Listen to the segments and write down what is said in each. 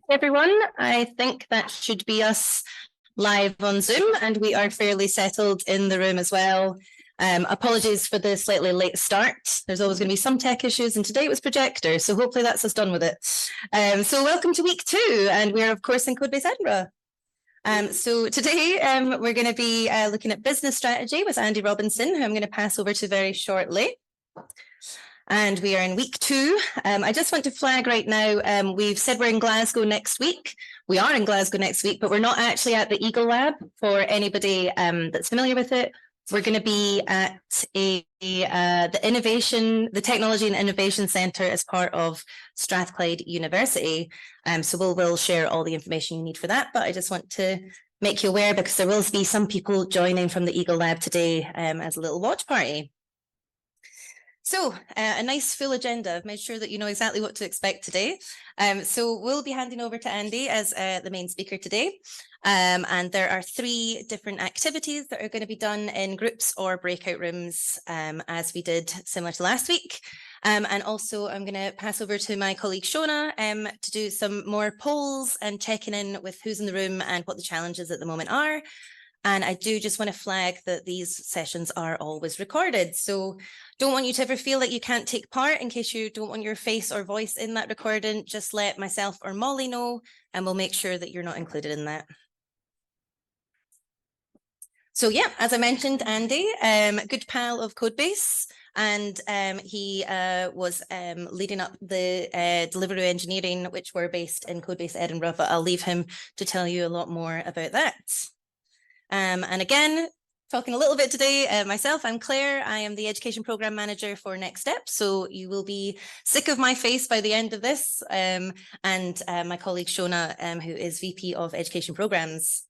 Everyone, I think that should be us live on Zoom, and we are fairly settled in the room as well. Apologies for the slightly late start. There's always going to be some tech issues, and today it was projector, so hopefully that's us done with it. So welcome to week 2, and we're of course in Codebase Edinburgh. So today we're going to be looking at business strategy with Andy Robinson, who I'm going to pass over to very shortly. And we are in week 2. I just want to flag right now, we've said we're in Glasgow next week. We are in Glasgow next week, but we're not actually at the Eagle Lab for anybody that's familiar with it. We're going to be at the Technology and Innovation Centre as part of Strathclyde University. So we'll share all the information you need for that, but I just want to make you aware because there will be some people joining from the Eagle Lab today as a little watch party. So a nice full agenda. I've made sure that you know exactly what to expect today. So we'll be handing over to Andy as the main speaker today. And there are 3 different activities that are going to be done in groups or breakout rooms as we did similar to last week. And also I'm going to pass over to my colleague Shona to do some more polls and checking in with who's in the room and what the challenges at the moment are. And I do just want to flag that these sessions are always recorded. So don't want you to ever feel that you can't take part. In case you don't want your face or voice in that recording, just let myself or Molly know, and we'll make sure that you're not included in that. So yeah, as I mentioned, Andy, good pal of Codebase, and he was leading up the delivery engineering, which were based in Codebase Edinburgh, but I'll leave him to tell you a lot more about that. And again, talking a little bit today, myself, I'm Claire. I am the Education Programme Manager for Next Step. So you will be sick of my face by the end of this. And my colleague Shona, who is VP of Education Programmes.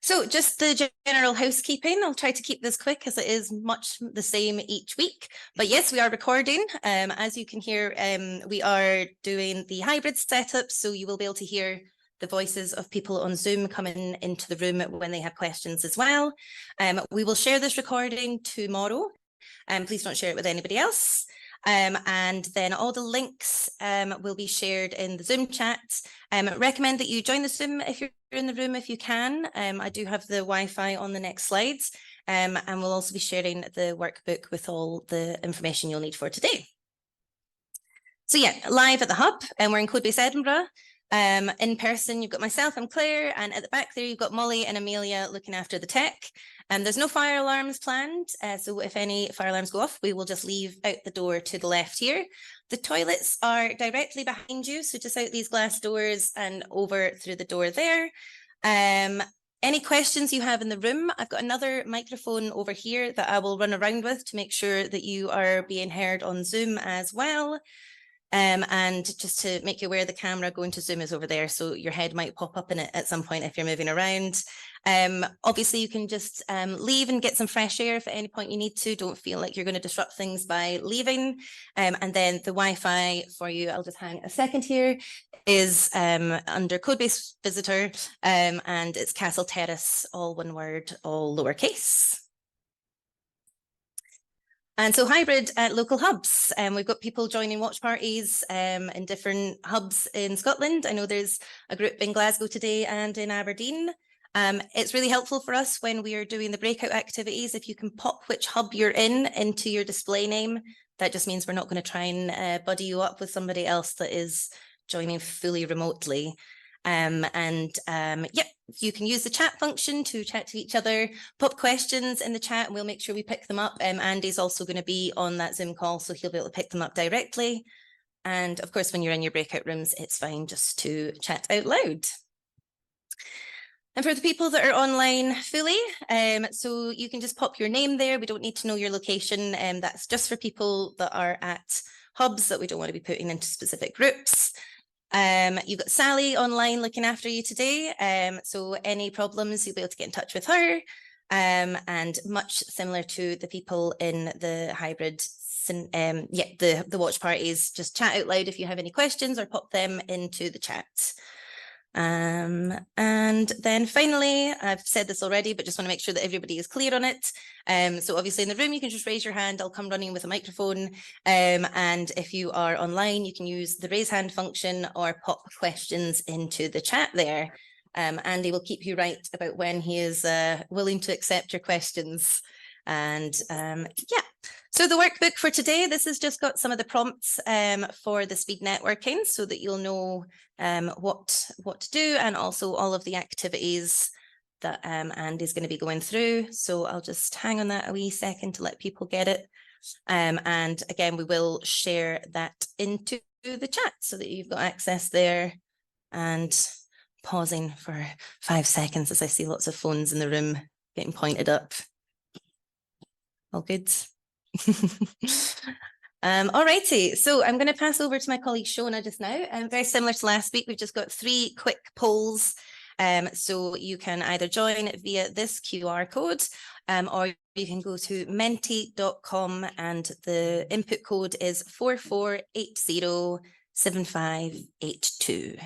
So just the general housekeeping. I'll try to keep this quick as it is much the same each week. But yes, we are recording. As you can hear, we are doing the hybrid setup. So you will be able to hear the voices of people on Zoom coming into the room when they have questions as well. We will share this recording tomorrow. Please don't share it with anybody else. And then all the links will be shared in the Zoom chat. Recommend that you join the Zoom if you're in the room if you can. I do have the Wi-Fi on the next slides. And we'll also be sharing the workbook with all the information you'll need for today. So yeah, live at the hub, and we're in Codebase Edinburgh. In person, you've got myself, I'm Claire, and at the back there, you've got Molly and Amelia looking after the tech. There's no fire alarms planned, so if any fire alarms go off, we will just leave out the door to the left here. The toilets are directly behind you, so just out these glass doors and over through the door there. Any questions you have in the room, I've got another microphone over here that I will run around with to make sure that you are being heard on Zoom as well. And just to make you aware, the camera going to Zoom is over there, so your head might pop up in it at some point if you're moving around. Obviously, you can just leave and get some fresh air if at any point you need to. Don't feel like you're going to disrupt things by leaving. And then the Wi-Fi for you, I'll just hang a second here, is under Codebase Visitor, and it's Castle Terrace, all one word, all lowercase. And so hybrid at local hubs. We've got people joining watch parties in different hubs in Scotland. I know there's a group in Glasgow today and in Aberdeen. It's really helpful for us when we are doing the breakout activities. If you can pop which hub you're in into your display name, that just means we're not going to try and buddy you up with somebody else that is joining fully remotely. Yeah, you can use the chat function to chat to each other, pop questions in the chat, and we'll make sure we pick them up. Andy's also going to be on that Zoom call, so he'll be able to pick them up directly. And of course, when you're in your breakout rooms, it's fine just to chat out loud. And for the people that are online fully, so you can just pop your name there. We don't need to know your location. That's just for people that are at hubs that we don't want to be putting into specific groups. You've got Sally online looking after you today. So any problems, you'll be able to get in touch with her. And much similar to the people in the hybrid, the watch parties, just chat out loud if you have any questions or pop them into the chat. And then finally, I've said this already, but just want to make sure that everybody is clear on it. So obviously in the room, you can just raise your hand. I'll come running with a microphone. And if you are online, you can use the raise hand function or pop questions into the chat there. Andy will keep you right about when he is willing to accept your questions. And yeah, so the workbook for today, this has just got some of the prompts for the speed networking so that you'll know what to do, and also all of the activities that Andy's going to be going through. So I'll just hang on that a wee second to let people get it. And again, we will share that into the chat so that you've got access there. And pausing for 5 seconds as I see lots of phones in the room getting pointed up. All good. All righty, so I'm going to pass over to my colleague Shona just now. Very similar to last week, we've just got 3 quick polls. So you can either join via this QR code or you can go to menti.com and the input code is 44807582.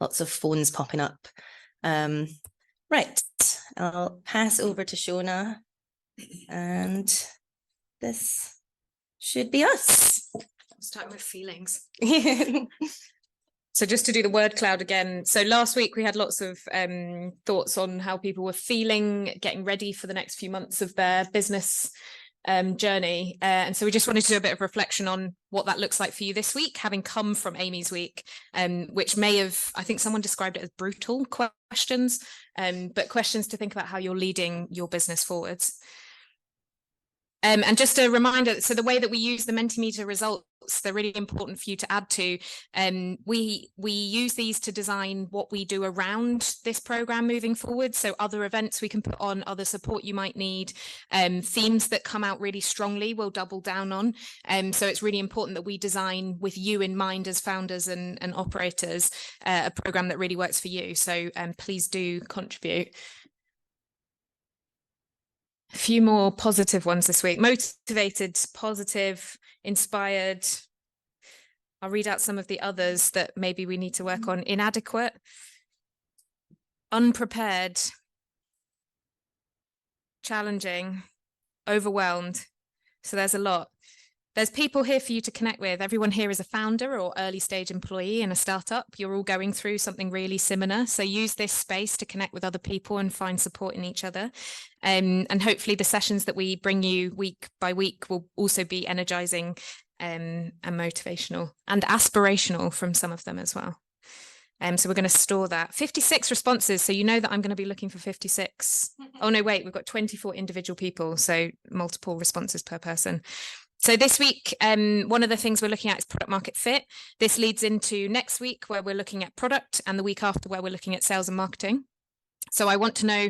Lots of phones popping up. Right, I'll pass over to Shona and this should be us. I'll start with feelings. So just to do the word cloud again. So last week we had lots of thoughts on how people were feeling, getting ready for the next few months of their business journey. And so we just wanted to do a bit of reflection on what that looks like for you this week, having come from Amy's week, which may have, I think someone described it as brutal questions, but questions to think about how you're leading your business forwards. And just a reminder, so the way that we use the Mentimeter results, they're really important for you to add to. We use these to design what we do around this program moving forward. So other events we can put on, other support you might need, themes that come out really strongly we'll double down on. So it's really important that we design with you in mind as founders and operators, a program that really works for you. So please do contribute. A few more positive ones this week. Motivated, positive, inspired. I'll read out some of the others that maybe we need to work on. Inadequate, unprepared, challenging, overwhelmed. So there's a lot. There's people here for you to connect with. Everyone here is a founder or early stage employee in a startup. You're all going through something really similar. So use this space to connect with other people and find support in each other. And hopefully the sessions that we bring you week by week will also be energizing and motivational and aspirational from some of them as well. So we're going to store that. 56 responses. So you know that I'm going to be looking for 56. Oh, no, wait, we've got 24 individual people. So multiple responses per person. So this week, one of the things we're looking at is product market fit. This leads into next week where we're looking at product, and the week after where we're looking at sales and marketing. So I want to know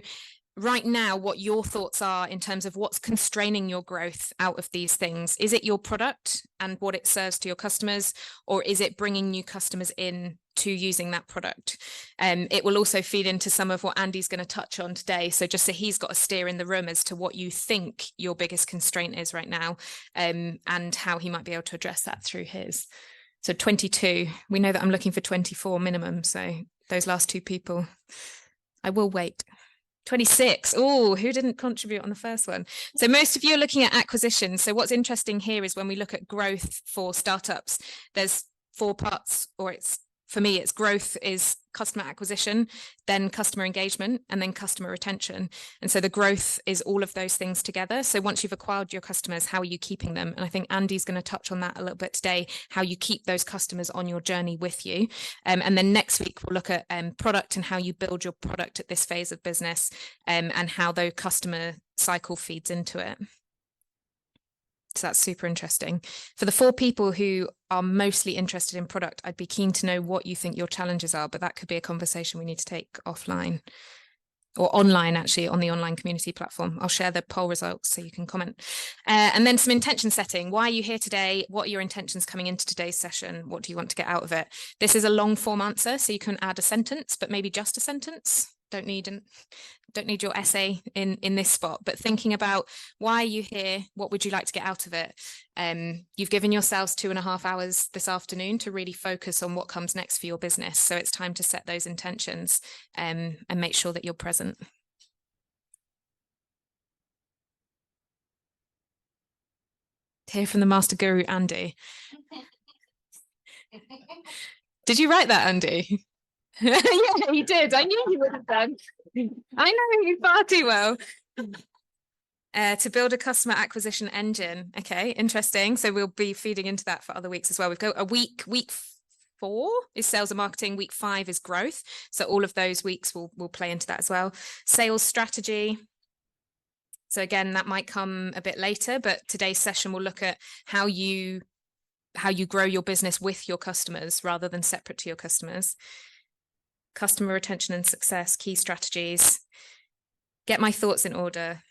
right now what your thoughts are in terms of what's constraining your growth out of these things. Is it your product and what it serves to your customers, or is it bringing new customers in to using that product? It will also feed into some of what Andy's going to touch on today. So just so he's got a steer in the room as to what you think your biggest constraint is right now, and how he might be able to address that through his. So 22, we know that I'm looking for 24 minimum. So those last 2 people, I will wait. 26. Oh, who didn't contribute on the first one? So most of you are looking at acquisition. So what's interesting here is when we look at growth for startups, there's 4 parts, or for me, it's growth is customer acquisition, then customer engagement, and then customer retention. And so the growth is all of those things together. So once you've acquired your customers, how are you keeping them? And I think Andy's going to touch on that a little bit today, how you keep those customers on your journey with you. And then next week, we'll look at product and how you build your product at this phase of business, and how the customer cycle feeds into it. So that's super interesting. For the 4 people who are mostly interested in product, I'd be keen to know what you think your challenges are, but that could be a conversation we need to take offline or online, actually, on the online community platform. I'll share the poll results so you can comment. And then some intention setting. Why are you here today? What are your intentions coming into today's session? What do you want to get out of it? This is a long form answer, so you can add a sentence, but maybe just a sentence. don't need your essay in this spot, but thinking about why are you here? What would you like to get out of it? You've given yourselves 2.5 hours this afternoon to really focus on what comes next for your business. So it's time to set those intentions and make sure that you're present. Hear from the master guru, Andy. Did you write that, Andy? Yeah, he did. I knew you would have done. I know you far too well. To build a customer acquisition engine. Okay, interesting. So we'll be feeding into that for other weeks as well. We've got a week 4 is sales and marketing. Week 5 is growth. So all of those weeks will play into that as well. Sales strategy. So again, that might come a bit later, but today's session will look at how you grow your business with your customers rather than separate to your customers. Customer retention and success, key strategies. Get my thoughts in order.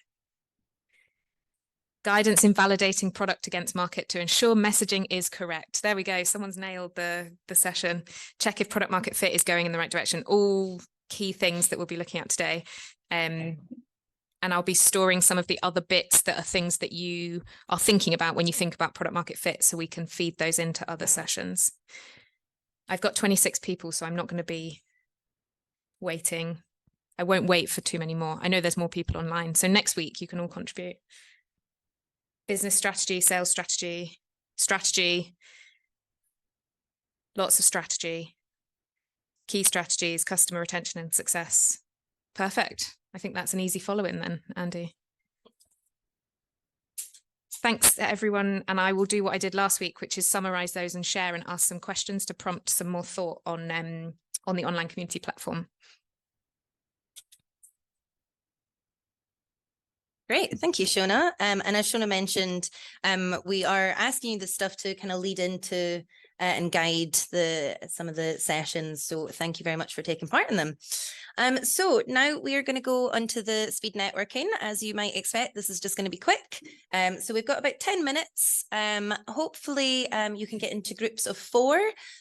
Guidance in validating product against market to ensure messaging is correct. There we go. Someone's nailed the session. Check if product market fit is going in the right direction. All key things that we'll be looking at today. And I'll be storing some of the other bits that are things that you are thinking about when you think about product market fit, so we can feed those into other sessions. I've got 26 people, so I'm not going to be waiting. I won't wait for too many more. I know there's more people online. So next week you can all contribute. Business strategy, sales strategy, lots of strategy, key strategies, customer retention and success. Perfect. I think that's an easy follow-in then, Andy. Thanks everyone. And I will do what I did last week, which is summarize those and share and ask some questions to prompt some more thought on the online community platform. Great, thank you, Shona. And as Shona mentioned, we are asking you this stuff to kind of lead into and guide some of the sessions. So thank you very much for taking part in them. So now we are going to go onto the speed networking. As you might expect, this is just going to be quick. So we've got about 10 minutes. Hopefully you can get into groups of 4.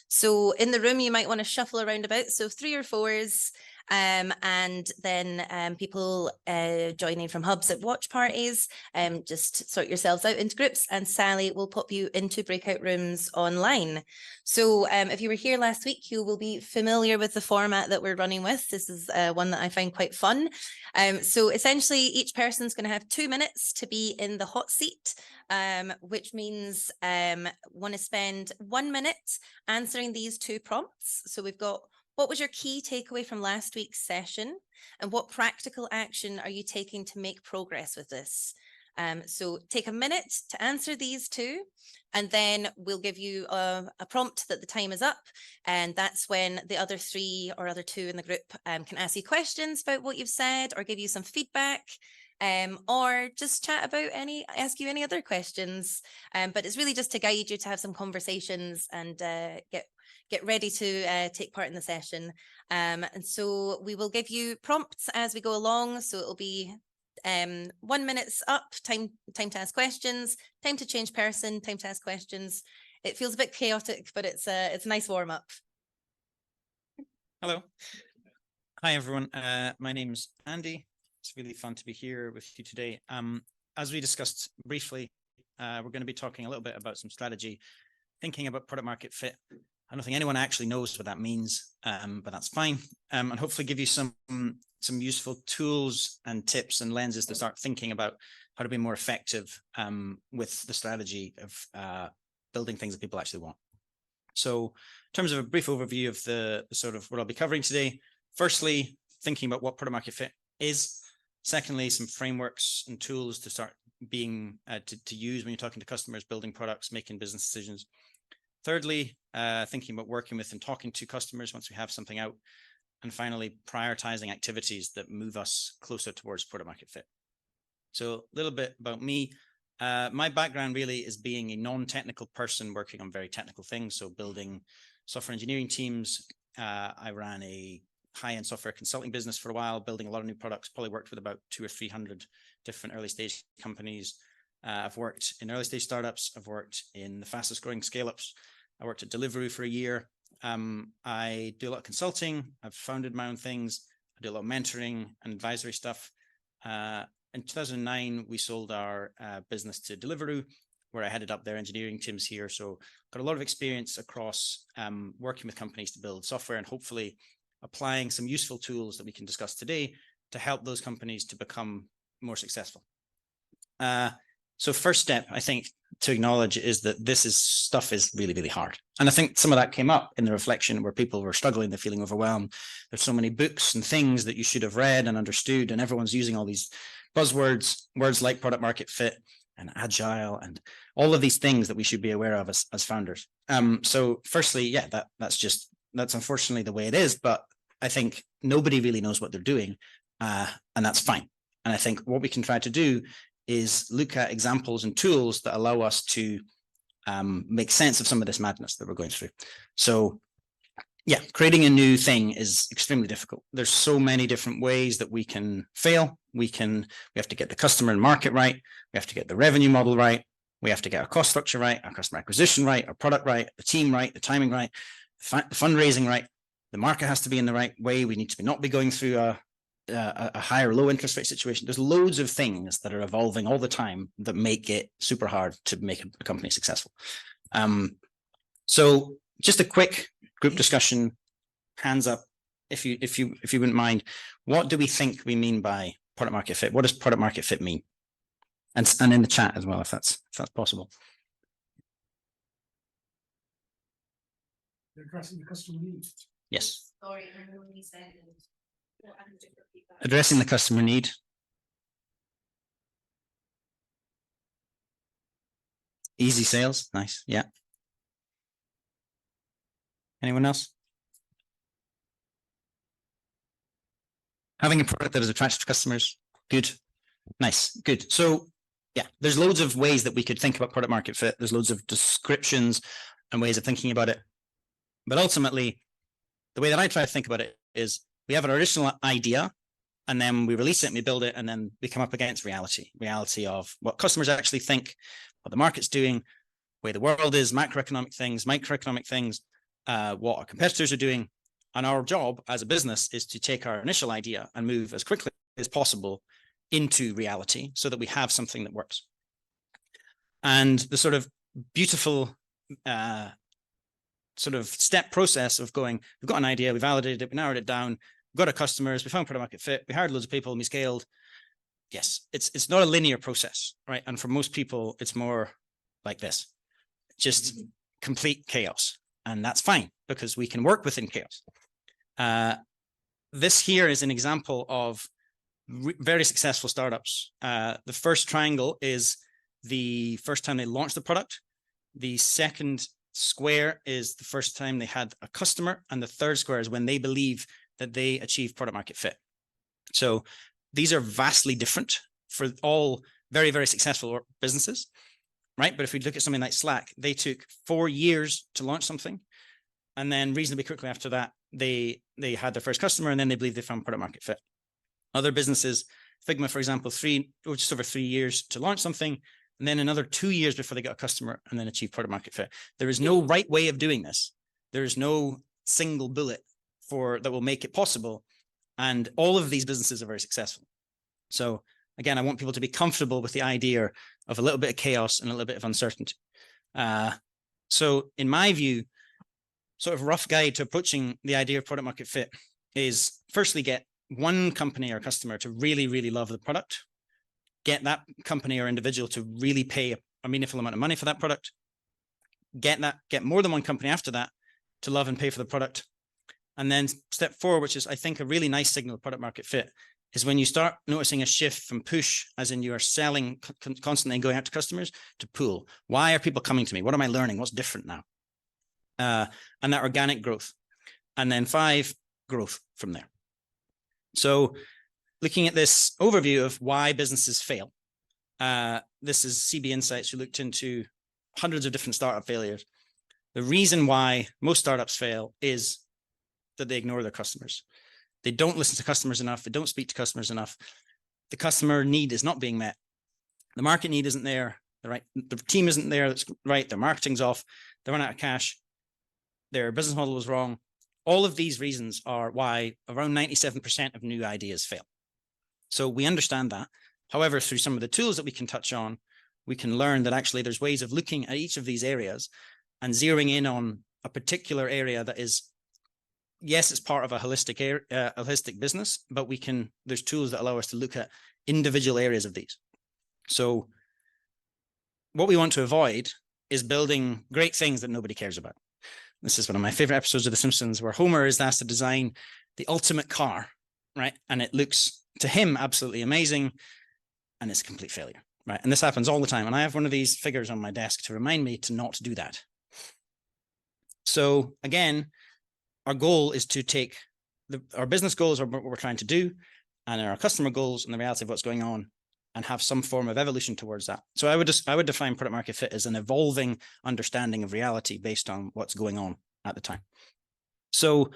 So in the room, you might want to shuffle around about. So 3 or 4s. And then people joining from hubs at watch parties, just sort yourselves out into groups, and Sally will pop you into breakout rooms online. So if you were here last week, you will be familiar with the format that we're running with. This is one that I find quite fun. So essentially each person's going to have 2 minutes to be in the hot seat, which means want to spend 1 minute answering these 2 prompts. So we've got, what was your key takeaway from last week's session? And what practical action are you taking to make progress with this? So take a minute to answer these 2, and then we'll give you a prompt that the time is up. And that's when the other 3 or other 2 in the group can ask you questions about what you've said or give you some feedback. Or just chat about ask you any other questions. But it's really just to guide you to have some conversations and get ready to take part in the session. And so we will give you prompts as we go along. So it'll be 1 minute's up, time to ask questions, time to change person, time to ask questions. It feels a bit chaotic, but it's a nice warm up. Hello. Hi, everyone. My name's Andy. It's really fun to be here with you today. As we discussed briefly, we're going to be talking a little bit about some strategy, thinking about product market fit. I don't think anyone actually knows what that means, but that's fine. And hopefully give you some useful tools and tips and lenses to start thinking about how to be more effective with the strategy of building things that people actually want. So in terms of a brief overview of the sort of what I'll be covering today, firstly, thinking about what product market fit is. Secondly, some frameworks and tools to start being to use when you're talking to customers, building products, making business decisions. Thirdly, thinking about working with and talking to customers once we have something out. And finally, prioritizing activities that move us closer towards product market fit. So a little bit about me. My background really is being a non-technical person working on very technical things. So building software engineering teams. I ran a high-end software consulting business for a while, building a lot of new products, probably worked with about 200 or 300 different early stage companies. I've worked in early stage startups. I've worked in the fastest growing scale-ups. I worked at Deliveroo for a year. I do a lot of consulting. I've founded my own things. I do a lot of mentoring and advisory stuff. In 2009, we sold our business to Deliveroo, where I headed up their engineering teams here. So got a lot of experience across working with companies to build software and hopefully applying some useful tools that we can discuss today to help those companies to become more successful. So first step, I think, to acknowledge is that stuff is really, really hard. And I think some of that came up in the reflection where people were struggling, they're feeling overwhelmed. There's so many books and things that you should have read and understood, and everyone's using all these buzzwords, words like product market fit and agile and all of these things that we should be aware of as founders. So firstly, yeah, that's unfortunately the way it is, but I think nobody really knows what they're doing, and that's fine. And I think what we can try to do is look at examples and tools that allow us to make sense of some of this madness that we're going through. So yeah, creating a new thing is extremely difficult. There's so many different ways that we can fail. We have to get the customer and market right. We have to get the revenue model right. We have to get our cost structure right, our customer acquisition right, our product right, the team right, the timing right, fundraising right. The market has to be in the right way. We need to not be going through a high or low interest rate situation. There's loads of things that are evolving all the time that make it super hard to make a company successful. So just a quick group discussion, hands up, if you wouldn't mind. What do we think we mean by product market fit? What does product market fit mean? And in the chat as well, if that's possible. They're addressing the customer needs. Yes. Sorry, Addressing the customer need. Easy sales, nice, yeah. Anyone else? Having a product that is attractive to customers, good, nice, good. So yeah, there's loads of ways that we could think about product market fit. There's loads of descriptions and ways of thinking about it. But ultimately, the way that I try to think about it is we have an original idea, and then we release it and we build it, and then we come up against reality of what customers actually think, what the market's doing, the way the world is, macroeconomic things, microeconomic things, what our competitors are doing. And our job as a business is to take our initial idea and move as quickly as possible into reality so that we have something that works. And the sort of beautiful sort of step process of going, we've got an idea, we validated it, we narrowed it down, we've got our customers, we found product market fit, we hired loads of people, and we scaled. Yes, it's not a linear process, right? And for most people, it's more like this, just complete chaos. And that's fine because we can work within chaos. This here is an example of very successful startups. The first triangle is the first time they launched the product. The second square is the first time they had a customer. And the third square is when they believe that they achieved product market fit. So these are vastly different for all very, very successful businesses, right? But if we look at something like Slack, they took 4 years to launch something. And then reasonably quickly after that, they had their first customer, and then they believed they found product market fit. Other businesses, Figma, for example, just over 3 years to launch something, and then another 2 years before they got a customer and then achieve product market fit. There is no right way of doing this. There is no single bullet that will make it possible. And all of these businesses are very successful. So again, I want people to be comfortable with the idea of a little bit of chaos and a little bit of uncertainty. So in my view, sort of rough guide to approaching the idea of product market fit is firstly get one company or customer to really, really love the product, get that company or individual to really pay a meaningful amount of money for that product, get more than one company after that to love and pay for the product. And then step 4, which is I think a really nice signal of product market fit, is when you start noticing a shift from push, as in you are selling constantly and going out to customers, to pull. Why are people coming to me? What am I learning? What's different now? And that organic growth. And then 5, growth from there. So looking at this overview of why businesses fail, this is CB Insights, who looked into hundreds of different startup failures. The reason why most startups fail is that they ignore their customers. They don't listen to customers enough. They don't speak to customers enough. The customer need is not being met. The market need isn't there. The team isn't there. That's right. Their marketing's off. They run out of cash. Their business model was wrong. All of these reasons are why around 97% of new ideas fail. So we understand that. However, through some of the tools that we can touch on, we can learn that actually there's ways of looking at each of these areas and zeroing in on a particular area that is, yes, it's part of a holistic business, but there's tools that allow us to look at individual areas of these. So what we want to avoid is building great things that nobody cares about. This is one of my favorite episodes of The Simpsons, where Homer is asked to design the ultimate car, right? And it looks to him absolutely amazing, and it's a complete failure, right? And this happens all the time. And I have one of these figures on my desk to remind me to not do that. So again, our goal is to take our business goals are what we're trying to do, and our customer goals and the reality of what's going on, and have some form of evolution towards that. So I would define product market fit as an evolving understanding of reality based on what's going on at the time. So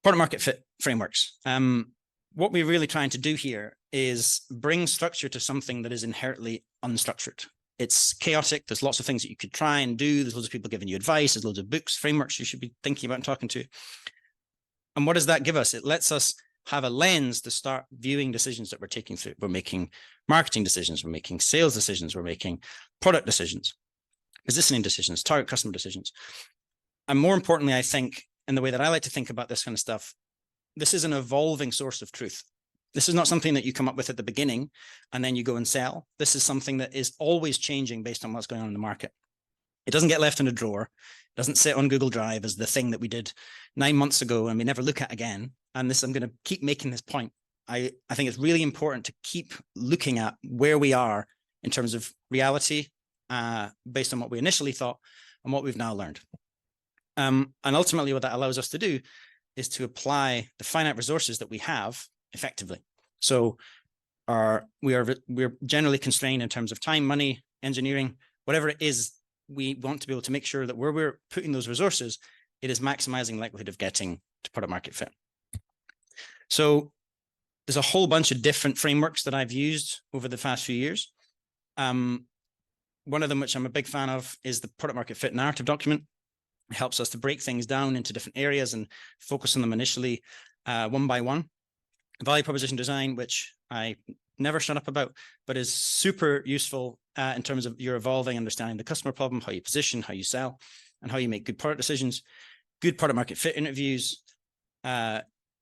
product market fit frameworks. What we're really trying to do here is bring structure to something that is inherently unstructured. It's chaotic. There's lots of things that you could try and do. There's loads of people giving you advice. There's loads of books, frameworks you should be thinking about and talking to. And what does that give us? It lets us have a lens to start viewing decisions that we're taking through. We're making marketing decisions. We're making sales decisions. We're making product decisions, positioning decisions, target customer decisions. And more importantly, I think, in the way that I like to think about this kind of stuff, this is an evolving source of truth. This is not something that you come up with at the beginning and then you go and sell. This is something that is always changing based on what's going on in the market. It doesn't get left in a drawer. It doesn't sit on Google Drive as the thing that we did 9 months ago and we never look at again. And this, I'm going to keep making this point. I think it's really important to keep looking at where we are in terms of reality based on what we initially thought and what we've now learned. And ultimately what that allows us to do is to apply the finite resources that we have effectively. So we're generally constrained in terms of time, money, engineering, whatever it is. We want to be able to make sure that where we're putting those resources, it is maximizing likelihood of getting to product market fit. So there's a whole bunch of different frameworks that I've used over the past few years. One of them, which I'm a big fan of, is the product market fit narrative document. It helps us to break things down into different areas and focus on them initially one by one. Value proposition design, which I never shut up about, but is super useful in terms of your evolving understanding the customer problem, how you position, how you sell, and how you make good product decisions. Good product market fit interviews,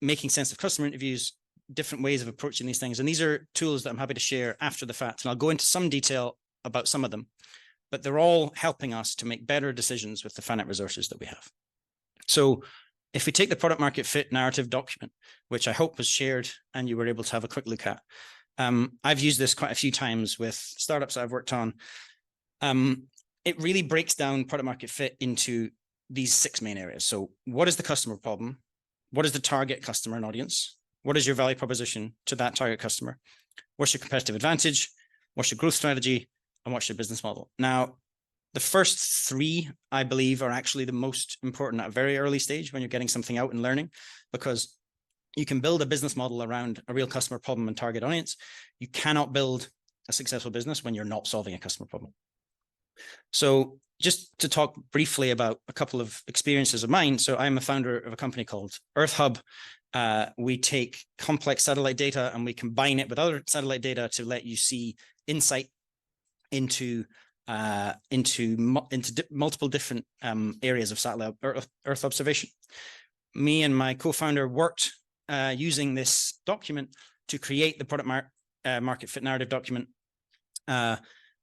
making sense of customer interviews, different ways of approaching these things. And these are tools that I'm happy to share after the fact. And I'll go into some detail about some of them, but they're all helping us to make better decisions with the finite resources that we have. So if we take the product market fit narrative document, which I hope was shared and you were able to have a quick look at, I've used this quite a few times with startups that I've worked on. It really breaks down product market fit into these 6 main areas. So what is the customer problem? What is the target customer and audience? What is your value proposition to that target customer? What's your competitive advantage? What's your growth strategy? And what's your business model? Now, the first 3, I believe, are actually the most important at a very early stage when you're getting something out and learning, because you can build a business model around a real customer problem and target audience. You cannot build a successful business when you're not solving a customer problem. So just to talk briefly about a couple of experiences of mine. So I'm a founder of a company called Earth Hub. We take complex satellite data and we combine it with other satellite data to let you see insight into multiple different areas of satellite Earth observation. Me and my co-founder worked using this document to create the product market fit narrative document,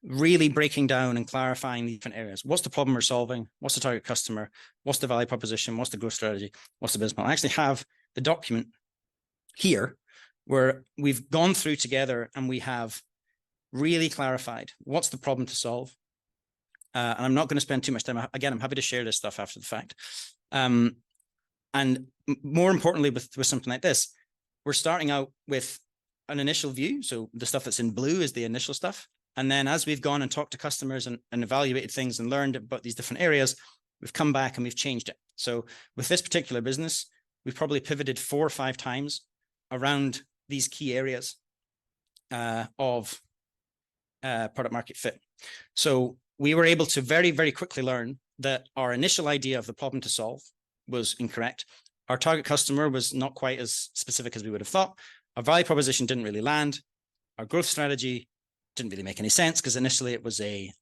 really breaking down and clarifying the different areas. What's the problem we're solving? What's the target customer? What's the value proposition? What's the growth strategy? What's the business model? I actually have the document here where we've gone through together and we have really clarified what's the problem to solve. And I'm not going to spend too much time. Again, I'm happy to share this stuff after the fact. And more importantly, with something like this, we're starting out with an initial view. So the stuff that's in blue is the initial stuff. And then as we've gone and talked to customers and evaluated things and learned about these different areas, we've come back and we've changed it. So with this particular business, we've probably pivoted 4 or 5 times around these key areas of product market fit. So we were able to very, very quickly learn that our initial idea of the problem to solve was incorrect. Our target customer was not quite as specific as we would have thought. Our value proposition didn't really land. Our growth strategy didn't really make any sense because initially it was a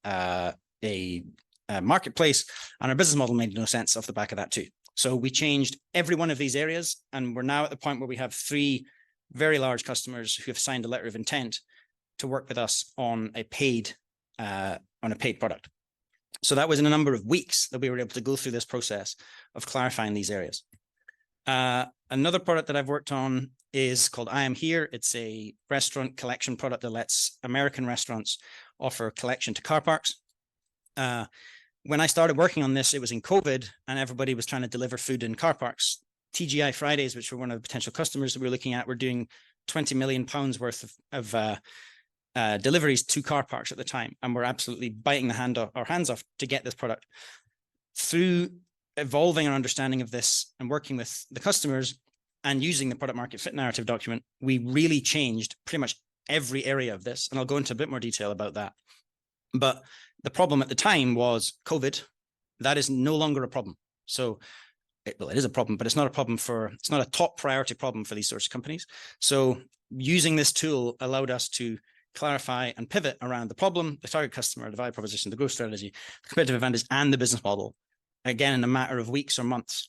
marketplace, and our business model made no sense off the back of that too. So we changed every one of these areas, and we're now at the point where we have 3 very large customers who have signed a letter of intent to work with us on a paid product. So that was in a number of weeks that we were able to go through this process of clarifying these areas. Another product that I've worked on is called I Am Here. It's a restaurant collection product that lets American restaurants offer collection to car parks. When I started working on this, it was in COVID and everybody was trying to deliver food in car parks. TGI Fridays, which were one of the potential customers that we were looking at, were doing £20 million worth of deliveries to car parks at the time. And we're absolutely biting our hands off to get this product. Through evolving our understanding of this and working with the customers and using the product market fit narrative document, we really changed pretty much every area of this. And I'll go into a bit more detail about that. But the problem at the time was COVID. That is no longer a problem. So, it is a problem, but it's not a top priority problem for these sorts of companies. So using this tool allowed us to clarify and pivot around the problem, the target customer, the value proposition, the growth strategy, the competitive advantage, and the business model, again, in a matter of weeks or months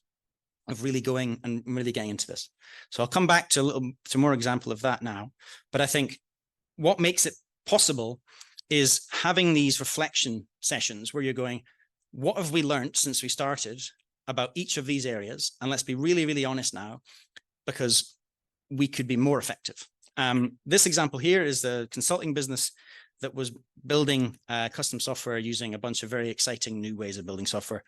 of really going and really getting into this. So I'll come back to more example of that now. But I think what makes it possible is having these reflection sessions where you're going, what have we learned since we started about each of these areas? And let's be really, really honest now, because we could be more effective. This example here is the consulting business that was building custom software using a bunch of very exciting new ways of building software.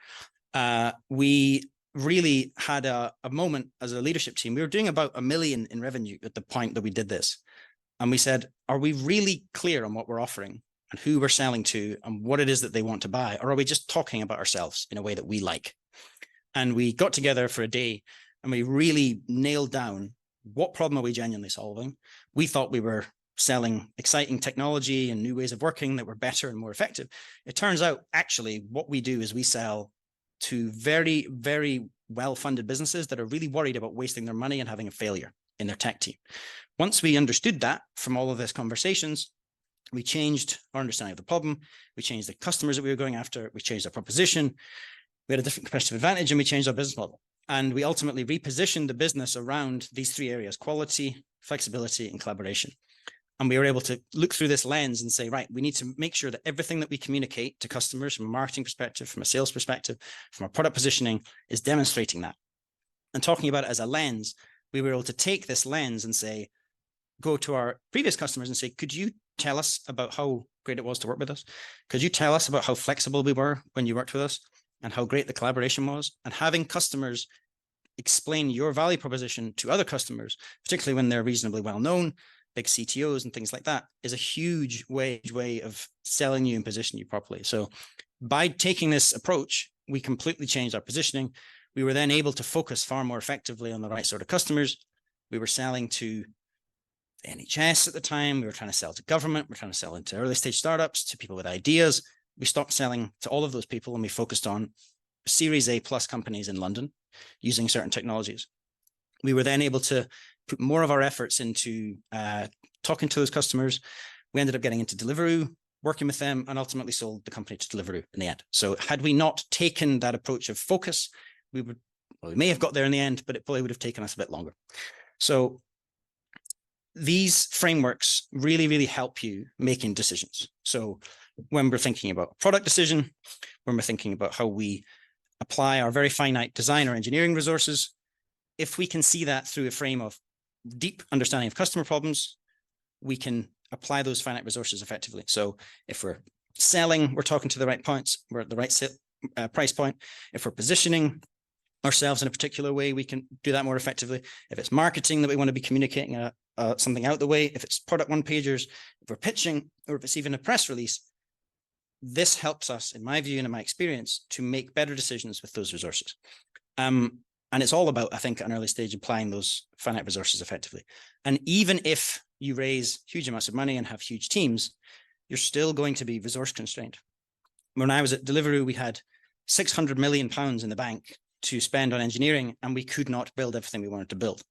We really had a moment as a leadership team. We were doing about $1 million in revenue at the point that we did this. And we said, are we really clear on what we're offering and who we're selling to and what it is that they want to buy? Or are we just talking about ourselves in a way that we like? And we got together for a day and we really nailed down what problem are we genuinely solving. We thought we were selling exciting technology and new ways of working that were better and more effective. It turns out actually what we do is we sell to very, very well-funded businesses that are really worried about wasting their money and having a failure in their tech team. Once we understood that from all of these conversations, we changed our understanding of the problem. We changed the customers that we were going after. We changed our proposition. We had a different competitive advantage and we changed our business model. And we ultimately repositioned the business around these 3 areas: quality, flexibility, and collaboration. And we were able to look through this lens and say, right, we need to make sure that everything that we communicate to customers from a marketing perspective, from a sales perspective, from a product positioning is demonstrating that. And talking about it as a lens, we were able to take this lens and say, go to our previous customers and say, could you tell us about how great it was to work with us? Could you tell us about how flexible we were when you worked with us and how great the collaboration was? And having customers explain your value proposition to other customers, particularly when they're reasonably well known, big CTOs and things like that, is a huge way of selling you and positioning you properly. So by taking this approach, we completely changed our positioning. We were then able to focus far more effectively on the right sort of customers. We were selling to the NHS at the time. We were trying to sell to government. We're trying to sell into early stage startups, to people with ideas. We stopped selling to all of those people and we focused on Series A plus companies in London using certain technologies. We were then able to put more of our efforts into talking to those customers. We ended up getting into Deliveroo, working with them, and ultimately sold the company to Deliveroo in the end. So had we not taken that approach of focus, we may have got there in the end, but it probably would have taken us a bit longer. So these frameworks really, really help you making decisions. So when we're thinking about a product decision, when we're thinking about how we apply our very finite design or engineering resources, if we can see that through a frame of deep understanding of customer problems, we can apply those finite resources effectively. So if we're selling, we're talking to the right points, we're at the right price point. If we're positioning ourselves in a particular way, we can do that more effectively. If it's marketing that we want to be communicating something out the way, if it's product one-pagers, if we're pitching, or if it's even a press release, this helps us, in my view and in my experience, to make better decisions with those resources. And it's all about, I think, at an early stage, applying those finite resources effectively. And even if you raise huge amounts of money and have huge teams, you're still going to be resource constrained. When I was at Deliveroo, we had £600 million in the bank to spend on engineering, and we could not build everything we wanted to build.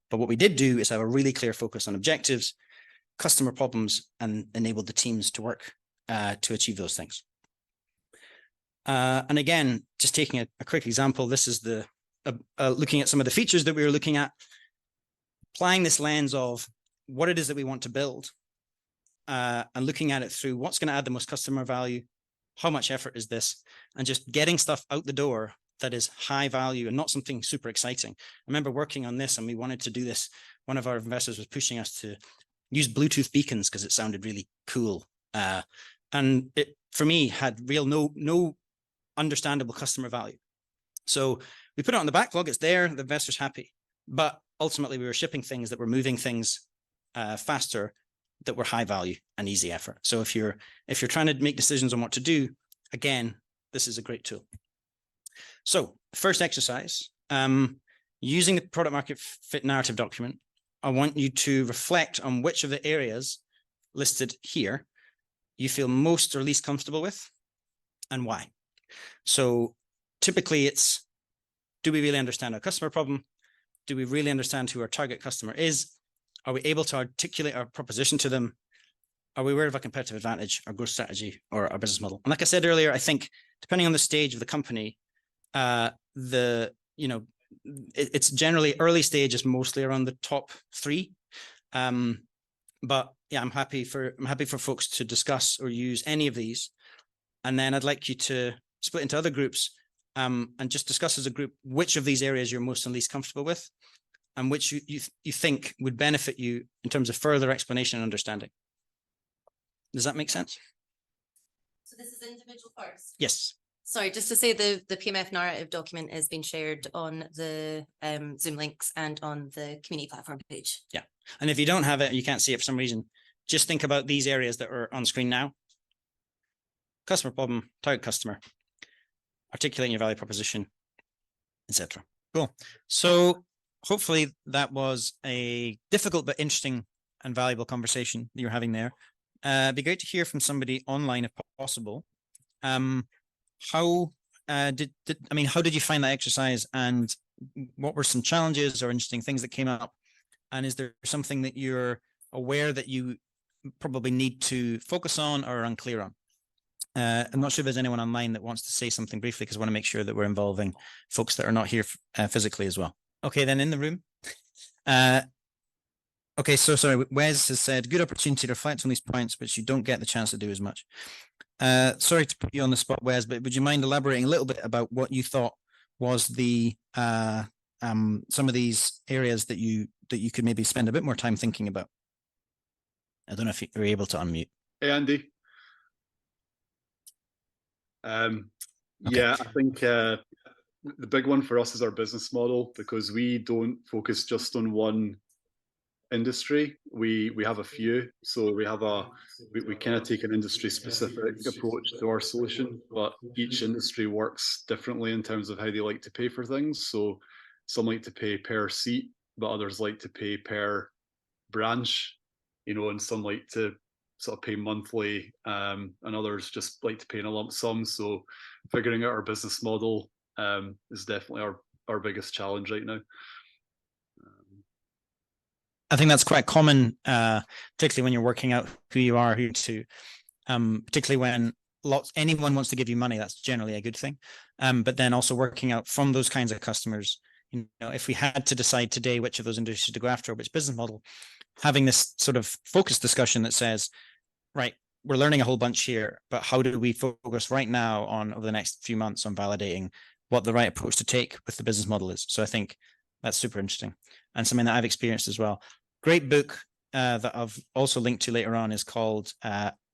But what we did do is have a really clear focus on objectives, customer problems, and enabled the teams to work to achieve those things. And again, just taking a quick example, this is the looking at some of the features that we were looking at, applying this lens of what it is that we want to build, and looking at it through what's going to add the most customer value, how much effort is this, and just getting stuff out the door that is high value and not something super exciting. I remember working on this and we wanted to do this. One of our investors was pushing us to use Bluetooth beacons because it sounded really cool. And it, for me, had real no understandable customer value. So we put it on the backlog, it's there, the investor's happy. But ultimately we were shipping things that were moving things faster, that were high value and easy effort. So if you're trying to make decisions on what to do, again, this is a great tool. So first exercise, using the product market fit narrative document, I want you to reflect on which of the areas listed here you feel most or least comfortable with and why. So typically it's, do we really understand our customer problem? Do we really understand who our target customer is? Are we able to articulate our proposition to them? Are we aware of our competitive advantage, our growth strategy, or our business model? And like I said earlier, I think depending on the stage of the company, it's generally early stage is mostly around the top 3. But yeah, I'm happy for folks to discuss or use any of these. And then I'd like you to split into other groups and just discuss as a group which of these areas you're most and least comfortable with, and which you think would benefit you in terms of further explanation and understanding. Does that make sense? So this is individual first? Yes. Sorry, just to say the PMF narrative document has been shared on the Zoom links and on the community platform page. Yeah. And if you don't have it, you can't see it for some reason, just think about these areas that are on screen now. Customer problem, target customer, articulating your value proposition, etc. Cool. So hopefully that was a difficult but interesting and valuable conversation that you're having there. It'd be great to hear from somebody online if possible. How did you find that exercise, and what were some challenges or interesting things that came up? And is there something that you're aware that you probably need to focus on or are unclear on? I'm not sure if there's anyone online that wants to say something briefly, because I want to make sure that we're involving folks that are not here physically as well. Okay, then in the room. Okay, so sorry, Wes has said, good opportunity to reflect on these points, which you don't get the chance to do as much. Sorry to put you on the spot, Wes, but would you mind elaborating a little bit about what you thought was the some of these areas that you could maybe spend a bit more time thinking about? I don't know if you're able to unmute. Hey, Andy. Okay. Yeah, I think the big one for us is our business model, because we don't focus just on one industry. We have a few, so we kind of take an industry specific approach to our solution, but each industry works differently in terms of how they like to pay for things. So some like to pay per seat, but others like to pay per branch, and some like to sort of pay monthly, and others just like to pay in a lump sum. So figuring out our business model is definitely our biggest challenge right now. I think that's quite common, particularly when you're working out who you are, who to, particularly when anyone wants to give you money, that's generally a good thing. But then also working out from those kinds of customers, if we had to decide today which of those industries to go after, which business model, having this sort of focused discussion that says, right, we're learning a whole bunch here, but how do we focus right now on, over the next few months, on validating what the right approach to take with the business model is. So I think that's super interesting and something that I've experienced as well. Great book that I've also linked to later on is called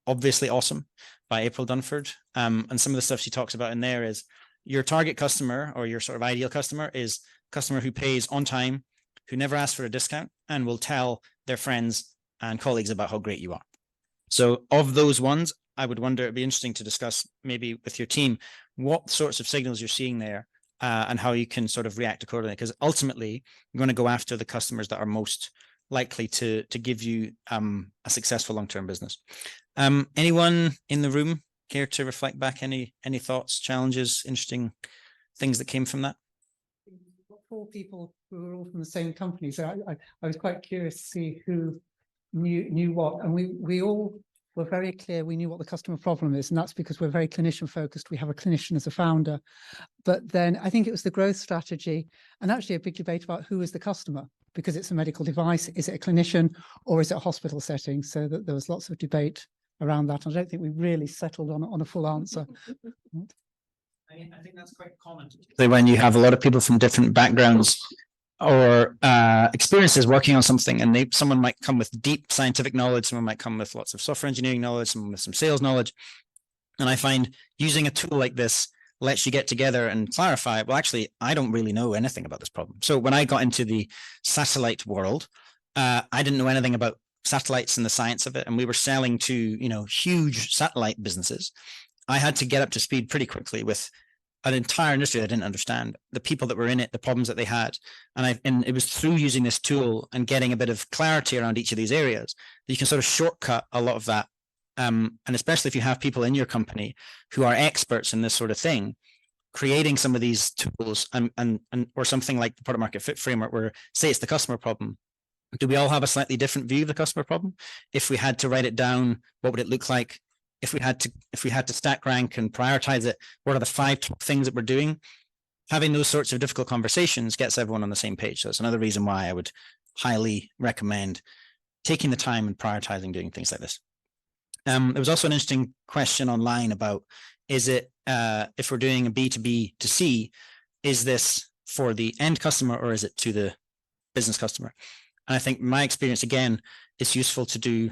Obviously Awesome by April Dunford. And some of the stuff she talks about in there is your target customer, or your sort of ideal customer, is a customer who pays on time, who never asks for a discount, and will tell their friends and colleagues about how great you are. So of those ones, I would wonder, it'd be interesting to discuss maybe with your team what sorts of signals you're seeing there, and how you can sort of react accordingly, because ultimately you're going to go after the customers that are most likely to give you a successful long-term business. Anyone in the room care to reflect back any thoughts, challenges, interesting things that came from that? 4 people who were all from the same company, so I was quite curious to see who knew what, and we all were very clear. We knew what the customer problem is, and that's because we're very clinician focused. We have a clinician as a founder, but then I think it was the growth strategy, and actually a big debate about who is the customer, because it's a medical device. Is it a clinician or is it a hospital setting? So that there was lots of debate around that. I don't think we really settled on a full answer. I think that's quite common. When you have a lot of people from different backgrounds or experiences working on something, and someone might come with deep scientific knowledge, someone might come with lots of software engineering knowledge, someone with some sales knowledge. And I find using a tool like this lets you get together and clarify, well, actually, I don't really know anything about this problem. So when I got into the satellite world, I didn't know anything about satellites and the science of it. And we were selling to, huge satellite businesses. I had to get up to speed pretty quickly with an entire industry that I didn't understand, the people that were in it, the problems that they had. And it was through using this tool and getting a bit of clarity around each of these areas that you can sort of shortcut a lot of that. And especially if you have people in your company who are experts in this sort of thing, creating some of these tools and or something like the product market fit framework, where say it's the customer problem. Do we all have a slightly different view of the customer problem? If we had to write it down, what would it look like? If we had to stack rank and prioritize it, what are the 5 top things that we're doing? Having those sorts of difficult conversations gets everyone on the same page. So it's another reason why I would highly recommend taking the time and prioritizing doing things like this. There was also an interesting question online about, is it, if we're doing a B2B to C, is this for the end customer or is it to the business customer? And I think my experience, again, it's useful to do,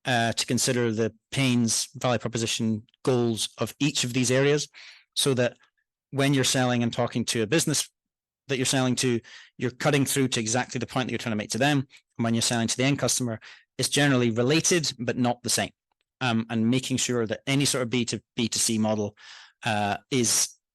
to consider the pains, value proposition, goals of each of these areas, so that when you're selling and talking to a business that you're selling to, you're cutting through to exactly the point that you're trying to make to them. And when you're selling to the end customer, it's generally related, but not the same. And making sure that any sort of B2C model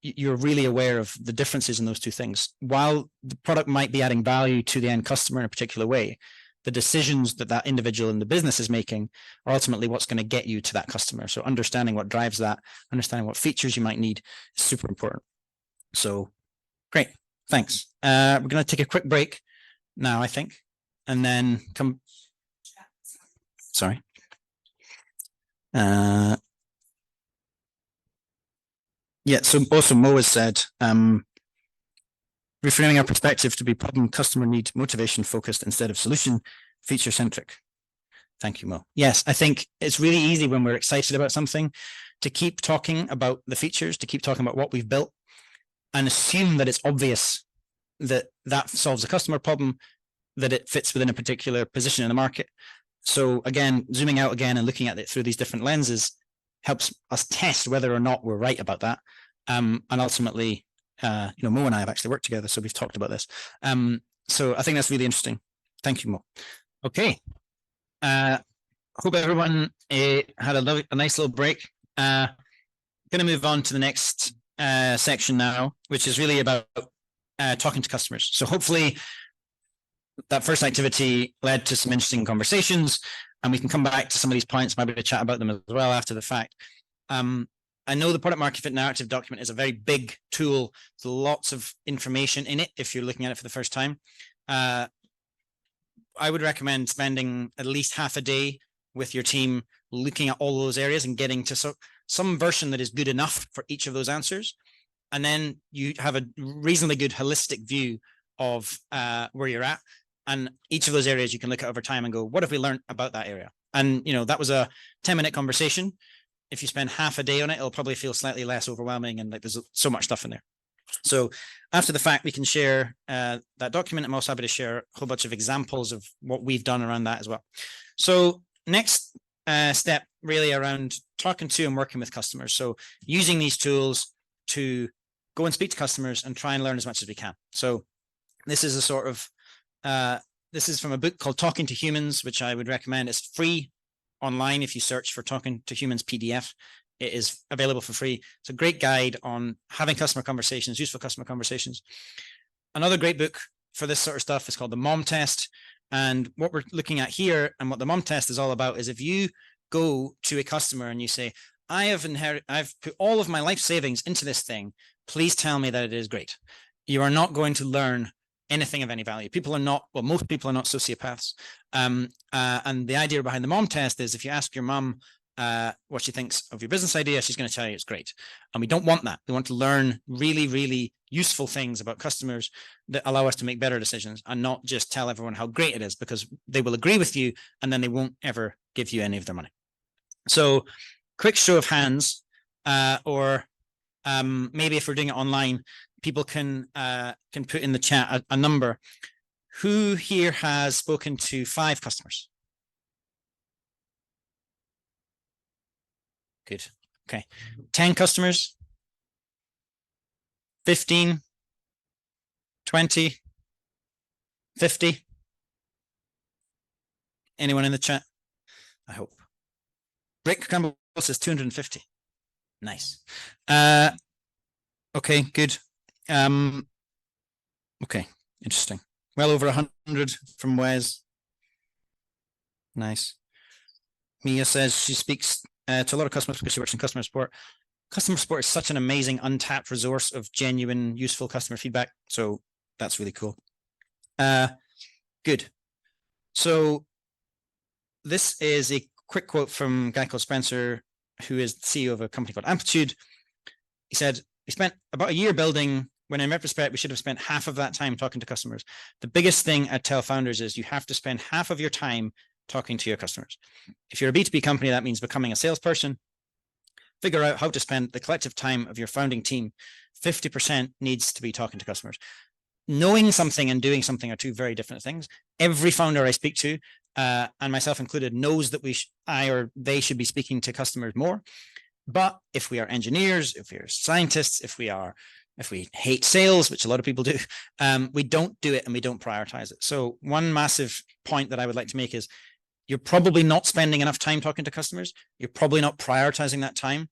you're really aware of the differences in those two things. While the product might be adding value to the end customer in a particular way, the decisions that individual in the business is making are ultimately what's going to get you to that customer. So understanding what drives that, understanding what features you might need is super important. So great, thanks. We're going to take a quick break now, I think, and then come. Sorry. Yeah, so also Mo has said, reframing our perspective to be problem, customer need, motivation focused instead of solution, feature centric. Thank you, Mo. Yes, I think it's really easy when we're excited about something to keep talking about the features, to keep talking about what we've built, and assume that it's obvious that that solves a customer problem, that it fits within a particular position in the market. So again, zooming out again and looking at it through these different lenses helps us test whether or not we're right about that. And ultimately, Mo and I have actually worked together, so we've talked about this. So I think that's really interesting. Thank you, Mo. Okay. Hope everyone had a nice little break. Going to move on to the next section now, which is really about talking to customers. So hopefully that first activity led to some interesting conversations, and we can come back to some of these points, maybe to chat about them as well after the fact. I know the product market fit narrative document is a very big tool. There's lots of information in it if you're looking at it for the first time. I would recommend spending at least half a day with your team looking at all those areas and getting to some version that is good enough for each of those answers. And then you have a reasonably good holistic view of where you're at. And each of those areas you can look at over time and go, what have we learned about that area? And, that was a 10-minute conversation. If you spend half a day on it, it'll probably feel slightly less overwhelming, and like there's so much stuff in there. So after the fact, we can share that document. I'm also happy to share a whole bunch of examples of what we've done around that as well. So next step really around talking to and working with customers. So using these tools to go and speak to customers and try and learn as much as we can. So this is a sort of, this is from a book called Talking to Humans, which I would recommend. It's free online if you search for Talking to Humans PDF. It is available for free. It's a great guide on having customer conversations, useful customer conversations. Another great book for this sort of stuff is called The Mom Test. And what we're looking at here and what the Mom Test is all about is if you go to a customer and you say, I've put all of my life savings into this thing, please tell me that it is great. you are not going to learn anything of any value. People are not, well, most people are not sociopaths. And the idea behind the mom test is if you ask your mom what she thinks of your business idea, she's going to tell you it's great. And we don't want that. We want to learn really, really useful things about customers that allow us to make better decisions and not just tell everyone how great it is, because they will agree with you and then they won't ever give you any of their money. So quick show of hands, or maybe if we're doing it online, people can put in the chat a number. Who here has spoken to 5 customers? Good. Okay. 10 customers? 15? 20? 50? Anyone in the chat? I hope. Rick Campbell says 250. Nice. Okay, good. Okay, interesting. Well over 100 from Wes. Nice. Mia says she speaks to a lot of customers because she works in customer support. Customer support is such an amazing untapped resource of genuine, useful customer feedback. So that's really cool. Good. So this is a quick quote from a guy called Spencer, who is the CEO of a company called Amplitude. He said, we spent about a year building, when in retrospect, we should have spent half of that time talking to customers. The biggest thing I tell founders is you have to spend half of your time talking to your customers. If you're a B2B company, that means becoming a salesperson. Figure out how to spend the collective time of your founding team. 50% needs to be talking to customers. Knowing something and doing something are two very different things. Every founder I speak to, and myself included, knows that I or they should be speaking to customers more. But if we are engineers, if we are scientists, if we hate sales, which a lot of people do, we don't do it and we don't prioritize it. So one massive point that I would like to make is you're probably not spending enough time talking to customers. You're probably not prioritizing that time.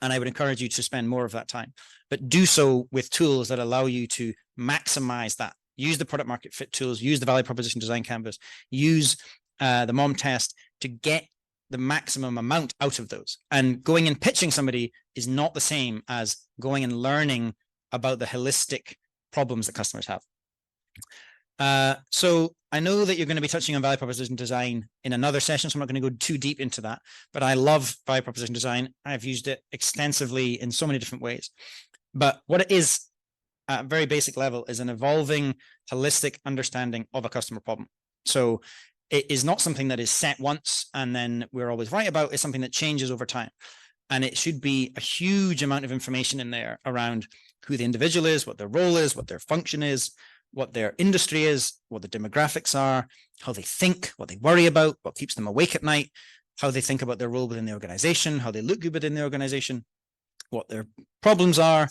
And I would encourage you to spend more of that time, but do so with tools that allow you to maximize that. Use the product market fit tools, use the value proposition design canvas, use the mom test to get the maximum amount out of those. And going and pitching somebody is not the same as going and learning about the holistic problems that customers have. So I know that you're going to be touching on value proposition design in another session, so I'm not going to go too deep into that, but I love value proposition design. I've used it extensively in so many different ways. But what it is at a very basic level is an evolving holistic understanding of a customer problem. So it is not something that is set once and then we're always right about. It's something that changes over time. And it should be a huge amount of information in there around who the individual is, what their role is, what their function is, what their industry is, what the demographics are, how they think, what they worry about, what keeps them awake at night, how they think about their role within the organization, how they look good within the organization, what their problems are.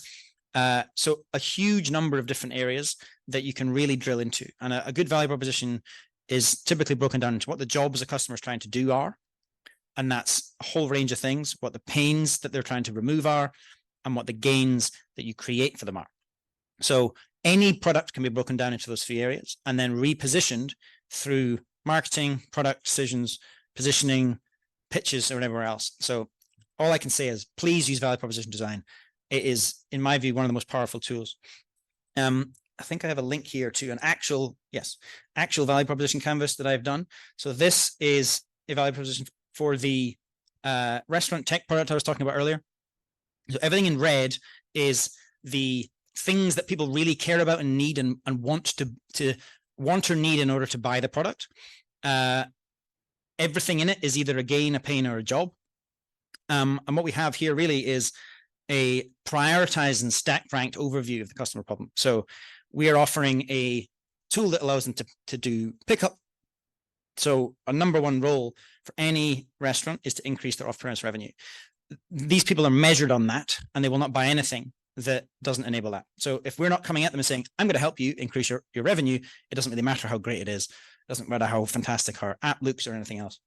So a huge number of different areas that you can really drill into. And a good value proposition is typically broken down into what the jobs a customer is trying to do are. And that's a whole range of things, what the pains that they're trying to remove are, and what the gains that you create for them are. So any product can be broken down into those 3 areas and then repositioned through marketing, product decisions, positioning, pitches, or whatever else. So all I can say is please use value proposition design. It is, in my view, one of the most powerful tools. I think I have a link here to an actual value proposition canvas that I've done. So this is a value proposition for the restaurant tech product I was talking about earlier. So everything in red is the things that people really care about and need and want or need in order to buy the product. Everything in it is either a gain, a pain, or a job. And what we have here really is a prioritized and stack ranked overview of the customer problem. So we are offering a tool that allows them to do pickup. So a number 1 role for any restaurant is to increase their off-premise revenue. These people are measured on that, and they will not buy anything that doesn't enable that. So if we're not coming at them and saying, I'm going to help you increase your revenue, it doesn't really matter how great it is. It doesn't matter how fantastic our app looks or anything else.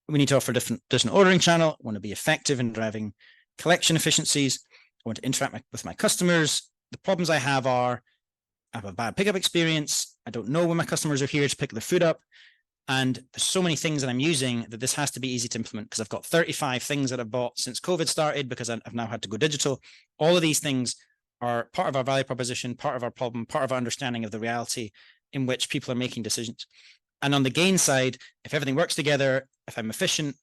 We need to offer different ordering channel. I want to be effective in driving collection efficiencies. I want to interact with my customers. The problems I have are, I have a bad pickup experience. I don't know when my customers are here to pick their food up. And there's so many things that I'm using that this has to be easy to implement, because I've got 35 things that I've bought since COVID started because I've now had to go digital. All of these things are part of our value proposition, part of our problem, part of our understanding of the reality in which people are making decisions. And on the gain side, if everything works together, if I'm efficient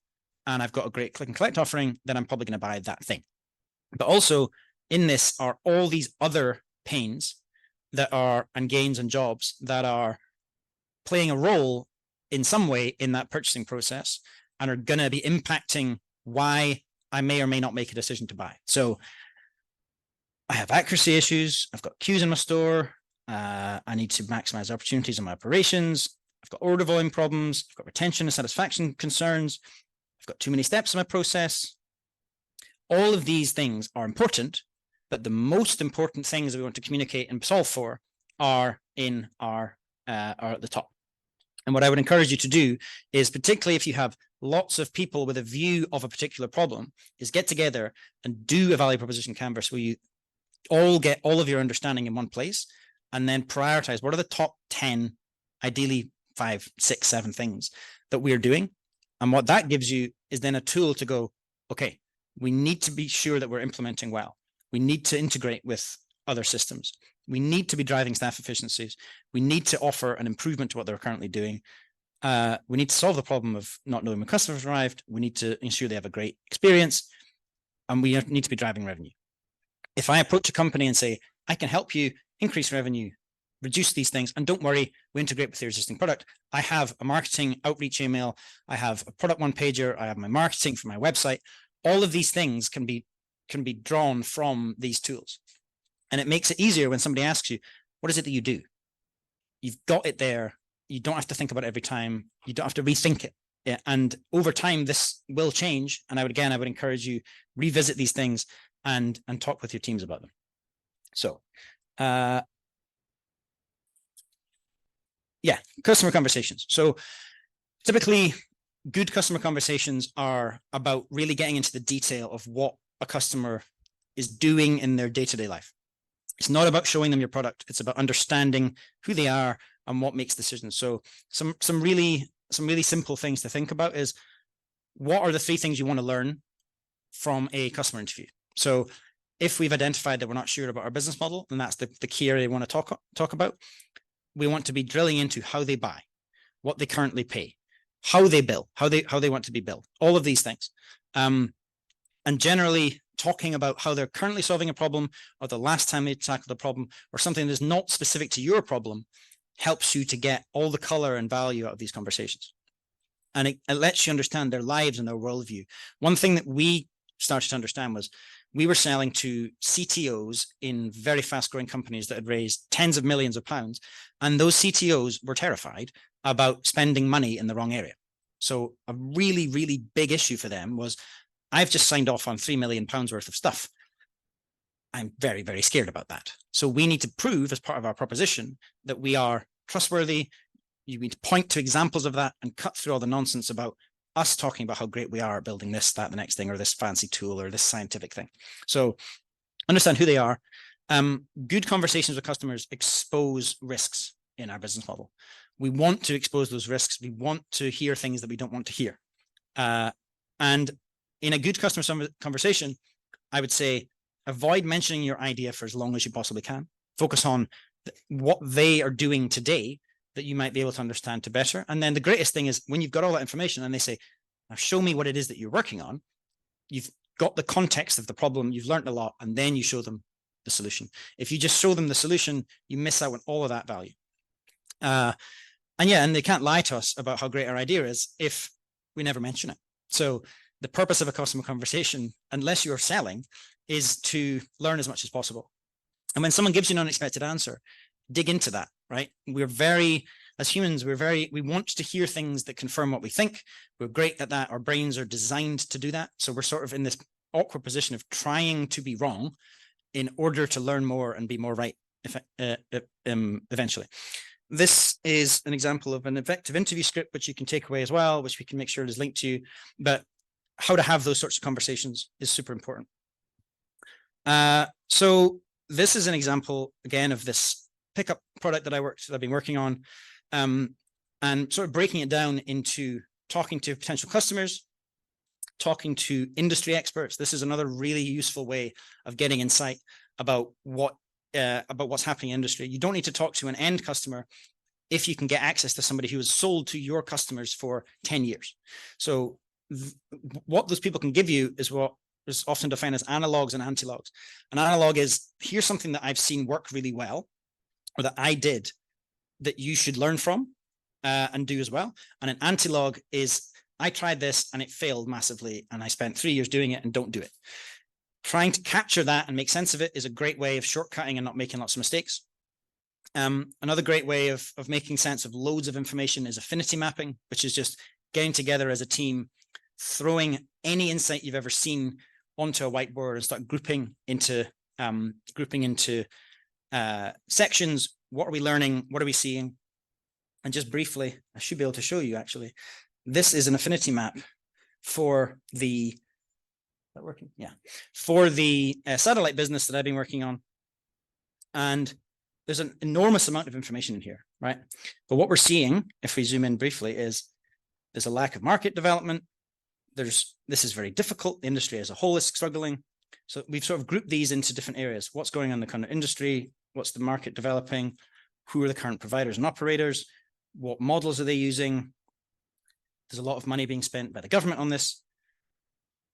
and I've got a great click and collect offering, then I'm probably going to buy that thing. But also in this are all these other pains that are, and gains and jobs that are playing a role in some way in that purchasing process and are going to be impacting why I may or may not make a decision to buy. So I have accuracy issues. I've got queues in my store. I need to maximize opportunities in my operations. I've got order volume problems. I've got retention and satisfaction concerns. I've got too many steps in my process. All of these things are important, but the most important things that we want to communicate and solve for are in are at the top. And what I would encourage you to do is, particularly if you have lots of people with a view of a particular problem, is get together and do a value proposition canvas where you all get all of your understanding in one place, and then prioritize what are the top 10, ideally 5, 6, 7 things that we're doing. And what that gives you is then a tool to go, okay, we need to be sure that we're implementing well. We need to integrate with other systems. We need to be driving staff efficiencies. We need to offer an improvement to what they're currently doing. We need to solve the problem of not knowing when customers arrived. We need to ensure they have a great experience, and we need to be driving revenue. If I approach a company and say, I can help you increase revenue, reduce these things, and don't worry, we integrate with your existing product. I have a marketing outreach email. I have a product one pager. I have my marketing for my website. All of these things can be drawn from these tools. And it makes it easier when somebody asks you, what is it that you do? You've got it there. You don't have to think about it every time. You don't have to rethink it. Yeah. And over time, this will change. And I would encourage you, revisit these things and talk with your teams about them. So, yeah, customer conversations. So typically, good customer conversations are about really getting into the detail of what a customer is doing in their day-to-day life. It's not about showing them your product. It's about understanding who they are and what makes decisions. So some really simple things to think about is, what are the 3 things you want to learn from a customer interview? So if we've identified that we're not sure about our business model, and that's the key area we want to talk about, we want to be drilling into how they buy, what they currently pay, how they bill, how they want to be billed, all of these things. And generally talking about how they're currently solving a problem, or the last time they tackled a problem, or something that's not specific to your problem, helps you to get all the color and value out of these conversations. And it lets you understand their lives and their worldview. One thing that we started to understand was we were selling to CTOs in very fast growing companies that had raised tens of millions of pounds. And those CTOs were terrified about spending money in the wrong area. So a really, really big issue for them was, I've just signed off on £3 million worth of stuff. I'm very, very scared about that. So we need to prove as part of our proposition that we are trustworthy. You need to point to examples of that and cut through all the nonsense about us talking about how great we are at building this, that, the next thing, or this fancy tool, or this scientific thing. So understand who they are. Good conversations with customers expose risks in our business model. We want to expose those risks. We want to hear things that we don't want to hear. And in a good customer conversation, I would say, avoid mentioning your idea for as long as you possibly can. Focus on what they are doing today that you might be able to understand to better. And then the greatest thing is when you've got all that information and they say, now show me what it is that you're working on. You've got the context of the problem, you've learned a lot, and then you show them the solution. If you just show them the solution, you miss out on all of that value. And they can't lie to us about how great our idea is if we never mention it. So the purpose of a customer conversation, unless you're selling, is to learn as much as possible. And when someone gives you an unexpected answer, dig into that, right? As humans, we want to hear things that confirm what we think. We're great at that. Our brains are designed to do that. So we're sort of in this awkward position of trying to be wrong in order to learn more and be more right eventually. This is an example of an effective interview script, which you can take away as well, which we can make sure is linked to you. But how to have those sorts of conversations is super important. So this is an example, again, of this pickup product that I've been working on, and sort of breaking it down into talking to potential customers, talking to industry experts. This is another really useful way of getting insight. about what's happening in industry. You don't need to talk to an end customer if you can get access to somebody who has sold to your customers for 10 years. So what those people can give you is what is often defined as analogs and antilogs. An analog is, here's something that I've seen work really well, or that I did, that you should learn from and do as well. And an antilog is, I tried this and it failed massively, and I spent 3 years doing it and don't do it. Trying to capture that and make sense of it is a great way of shortcutting and not making lots of mistakes. Another great way of making sense of loads of information is affinity mapping, which is just getting together as a team, throwing any insight you've ever seen onto a whiteboard and start grouping into sections. What are we learning? What are we seeing? And just briefly, I should be able to show you actually, this is an affinity map for the, is that working? Yeah, for the satellite business that I've been working on. And there's an enormous amount of information in here, right? But what we're seeing, if we zoom in briefly, is there's a lack of market development. This is very difficult. The industry as a whole is struggling. So we've sort of grouped these into different areas. What's going on in the current industry? What's the market developing? Who are the current providers and operators? What models are they using? There's a lot of money being spent by the government on this.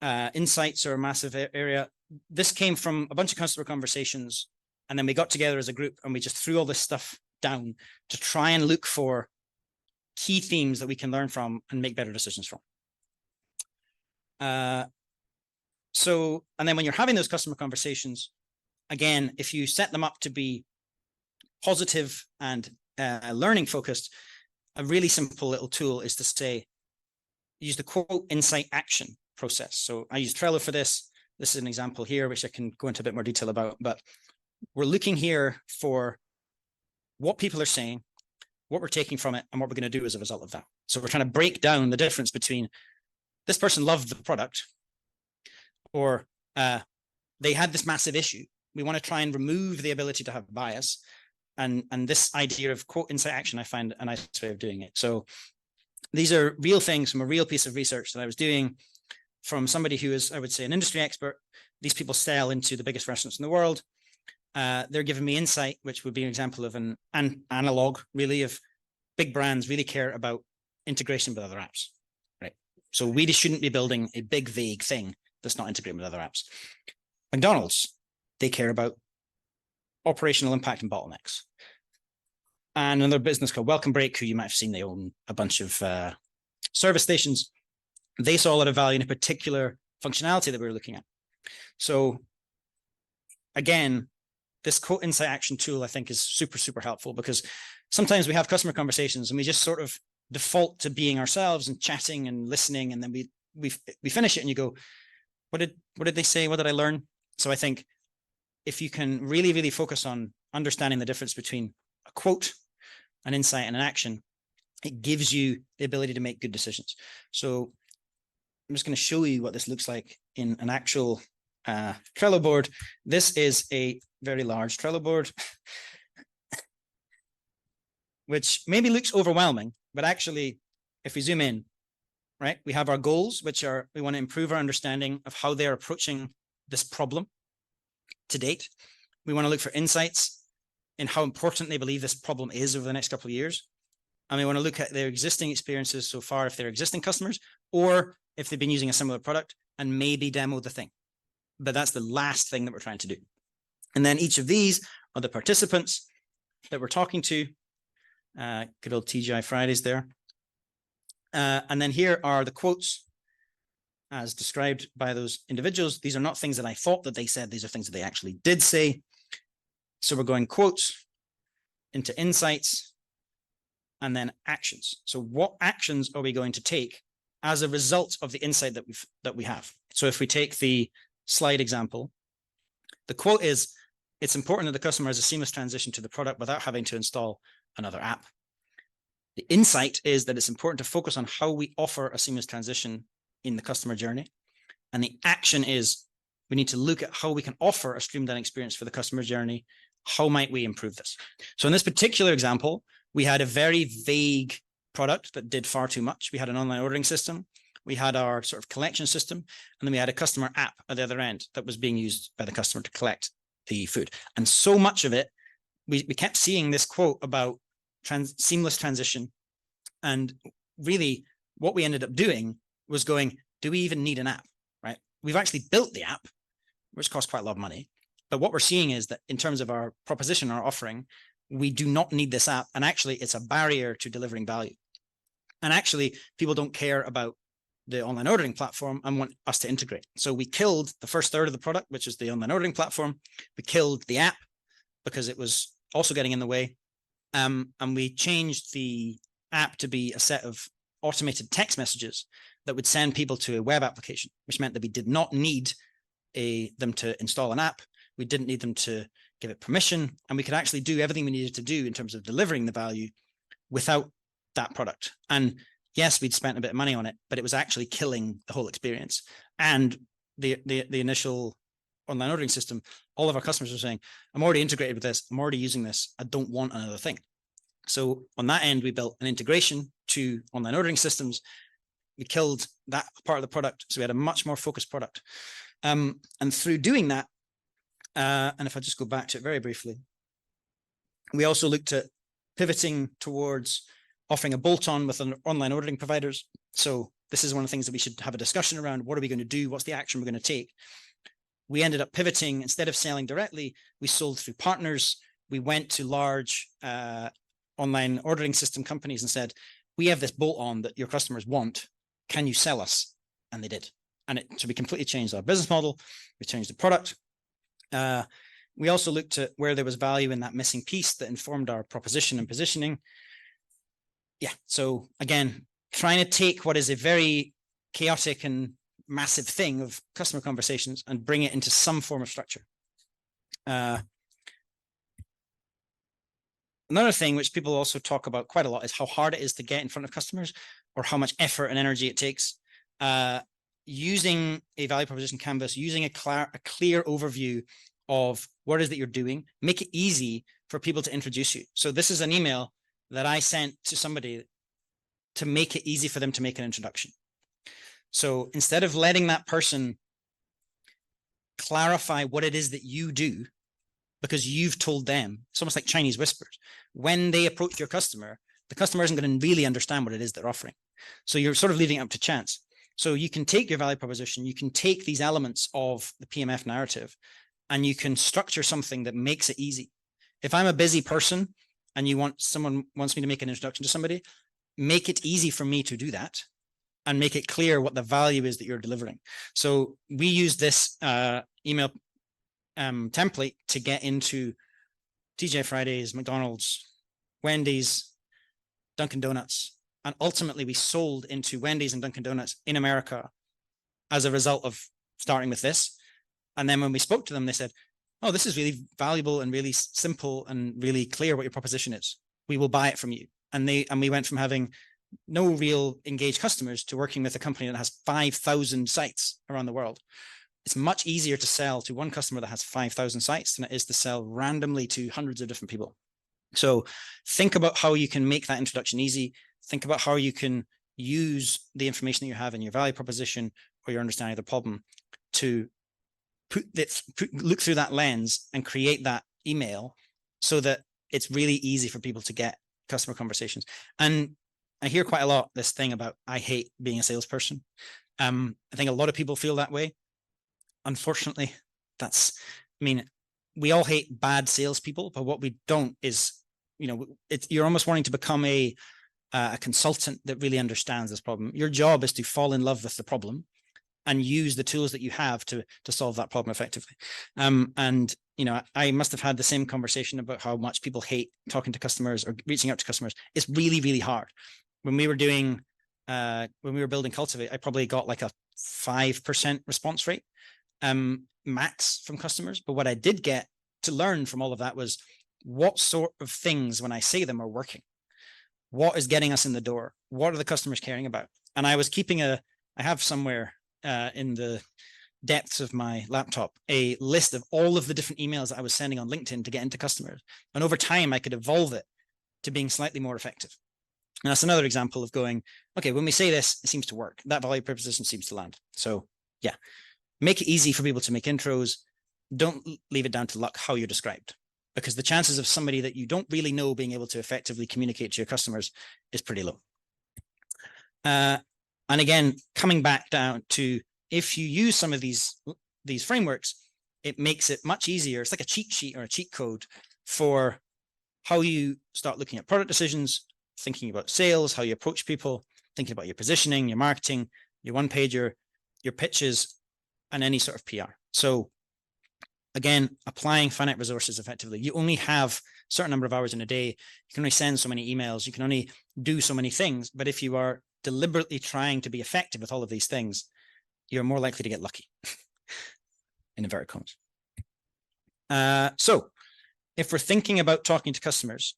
Insights are a massive area. This came from a bunch of customer conversations, and then we got together as a group and we just threw all this stuff down to try and look for key themes that we can learn from and make better decisions from. And then when you're having those customer conversations, again, if you set them up to be positive and learning focused, a really simple little tool is to say, use the quote, insight, action process. So I use Trello for this. This is an example here, which I can go into a bit more detail about, but we're looking here for what people are saying, what we're taking from it, and what we're going to do as a result of that. So we're trying to break down the difference between this person loved the product, or they had this massive issue. We want to try and remove the ability to have bias. And this idea of quote, insight, action, I find a nice way of doing it. So these are real things from a real piece of research that I was doing from somebody who is, I would say, an industry expert. These people sell into the biggest restaurants in the world. They're giving me insight, which would be an example of an analog, really, of big brands really care about integration with other apps, right? So we just shouldn't be building a big, vague thing that's not integrated with other apps. McDonald's, they care about operational impact and bottlenecks. And another business called Welcome Break, who you might have seen, they own a bunch of service stations. They saw a lot of value in a particular functionality that we were looking at. So again, this quote insight action tool, I think, is super, super helpful, because sometimes we have customer conversations and we just sort of default to being ourselves and chatting and listening. And then we finish it and you go, what did they say? What did I learn? So I think if you can really, really focus on understanding the difference between a quote, an insight, and an action, it gives you the ability to make good decisions. So I'm just going to show you what this looks like in an actual Trello board. This is a very large Trello board, which maybe looks overwhelming, but actually, if we zoom in, right, we have our goals, which are, we want to improve our understanding of how they're approaching this problem to date. We want to look for insights in how important they believe this problem is over the next couple of years. And we want to look at their existing experiences so far, if they're existing customers, or if they've been using a similar product, and maybe demo the thing. But that's the last thing that we're trying to do. And then each of these are the participants that we're talking to. Good old TGI Fridays there. And then here are the quotes as described by those individuals. These are not things that I thought that they said. These are things that they actually did say. So we're going quotes into insights and then actions. So what actions are we going to take as a result of the insight that we have? So if we take the slide example, the quote is, it's important that the customer has a seamless transition to the product without having to install another app. The insight is that it's important to focus on how we offer a seamless transition in the customer journey. And the action is, we need to look at how we can offer a streamlined experience for the customer journey. How might we improve this? So in this particular example, we had a very vague product that did far too much. We had an online ordering system. We had our sort of collection system, and then we had a customer app at the other end that was being used by the customer to collect the food. And so much of it, we kept seeing this quote about seamless transition. And really what we ended up doing was going, do we even need an app, right? We've actually built the app, which costs quite a lot of money. But what we're seeing is that in terms of our proposition, our offering, we do not need this app. And actually it's a barrier to delivering value. And actually people don't care about the online ordering platform and want us to integrate. So we killed the first third of the product, which is the online ordering platform. We killed the app because it was also getting in the way. And we changed the app to be a set of automated text messages that would send people to a web application, which meant that we did not need them to install an app. We didn't need them to give it permission, and we could actually do everything we needed to do in terms of delivering the value without that product. And yes, we'd spent a bit of money on it, but it was actually killing the whole experience. And the initial online ordering system, all of our customers were saying, I'm already integrated with this, I'm already using this, I don't want another thing. So on that end, we built an integration to online ordering systems. We killed that part of the product, so we had a much more focused product. And through doing that, and if I just go back to it very briefly, we also looked at pivoting towards offering a bolt-on with online ordering providers. So this is one of the things that we should have a discussion around. What are we going to do? What's the action we're going to take? We ended up pivoting. Instead of selling directly, we sold through partners. We went to large online ordering system companies and said, we have this bolt-on that your customers want. Can you sell us? And they did. And so we completely changed our business model. We changed the product. We also looked at where there was value in that missing piece that informed our proposition and positioning. Yeah, so again, trying to take what is a very chaotic and massive thing of customer conversations and bring it into some form of structure. Another thing which people also talk about quite a lot is how hard it is to get in front of customers, or how much effort and energy it takes. Using a value proposition canvas, using a clear overview of what it is that you're doing, make it easy for people to introduce you. So this is an email that I sent to somebody to make it easy for them to make an introduction. So instead of letting that person clarify what it is that you do, because you've told them, it's almost like Chinese whispers. When they approach your customer, the customer isn't going to really understand what it is they're offering. So you're sort of leaving it up to chance. So you can take your value proposition, you can take these elements of the PMF narrative, and you can structure something that makes it easy. If I'm a busy person and someone wants me to make an introduction to somebody, make it easy for me to do that and make it clear what the value is that you're delivering. So we use this email template to get into TGI Fridays, McDonald's, Wendy's, Dunkin' Donuts. And ultimately we sold into Wendy's and Dunkin' Donuts in America as a result of starting with this. And then when we spoke to them, they said, oh, this is really valuable and really simple and really clear what your proposition is. We will buy it from you. And we went from having no real engaged customers to working with a company that has 5,000 sites around the world. It's much easier to sell to one customer that has 5,000 sites than it is to sell randomly to hundreds of different people. So think about how you can make that introduction easy. Think about how you can use the information that you have in your value proposition or your understanding of the problem to look through that lens and create that email so that it's really easy for people to get customer conversations. And I hear quite a lot this thing about, I hate being a salesperson. I think a lot of people feel that way. Unfortunately, we all hate bad salespeople, but what we don't is, you're almost wanting to become a consultant that really understands this problem. Your job is to fall in love with the problem and use the tools that you have to solve that problem effectively. I must have had the same conversation about how much people hate talking to customers or reaching out to customers. It's really, really hard. When we were building Cultivate, I probably got like a 5% response rate max from customers. But what I did get to learn from all of that was what sort of things, when I say them, are working. What is getting us in the door? What are the customers caring about? And I was I have somewhere in the depths of my laptop a list of all of the different emails that I was sending on LinkedIn to get into customers. And over time, I could evolve it to being slightly more effective. And that's another example of going, okay, when we say this, it seems to work. That value proposition seems to land. So yeah, make it easy for people to make intros. don't leave it down to luck how you're described, because the chances of somebody that you don't really know being able to effectively communicate to your customers is pretty low. And again, coming back down to, if you use some of these frameworks, it makes it much easier. It's like a cheat sheet or a cheat code for how you start looking at product decisions, thinking about sales, how you approach people, thinking about your positioning, your marketing, your one-pager, your pitches, and any sort of PR. So again, applying finite resources effectively. You only have a certain number of hours in a day. You can only send so many emails. You can only do so many things. But if you are deliberately trying to be effective with all of these things, you're more likely to get lucky, in inverted commas. So if we're thinking about talking to customers,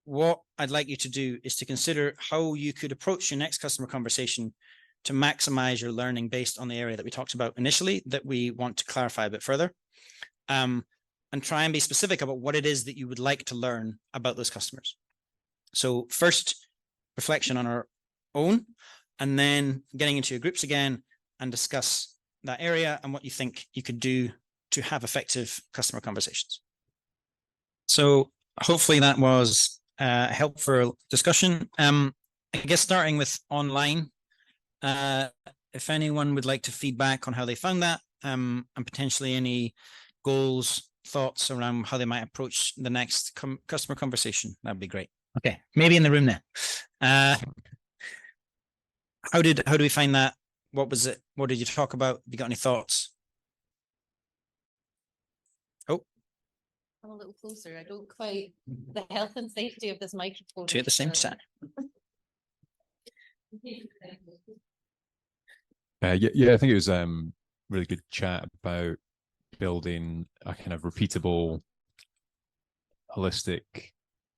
what I'd like you to do is to consider how you could approach your next customer conversation to maximize your learning based on the area that we talked about initially that we want to clarify a bit further, and try and be specific about what it is that you would like to learn about those customers. So first, reflection on our own, and then getting into your groups again and discuss that area and what you think you could do to have effective customer conversations. So hopefully that was a helpful discussion. I guess starting with online, if anyone would like to feedback on how they found that, and potentially any goals, thoughts around how they might approach the next customer conversation, that'd be great. Okay, maybe in the room now. How do we find that? What was it? What did you talk about? Have you got any thoughts? Oh, I'm a little closer. I don't quite, the health and safety of this microphone. two at the same time. Yeah, I think it was really good chat about building a kind of repeatable, holistic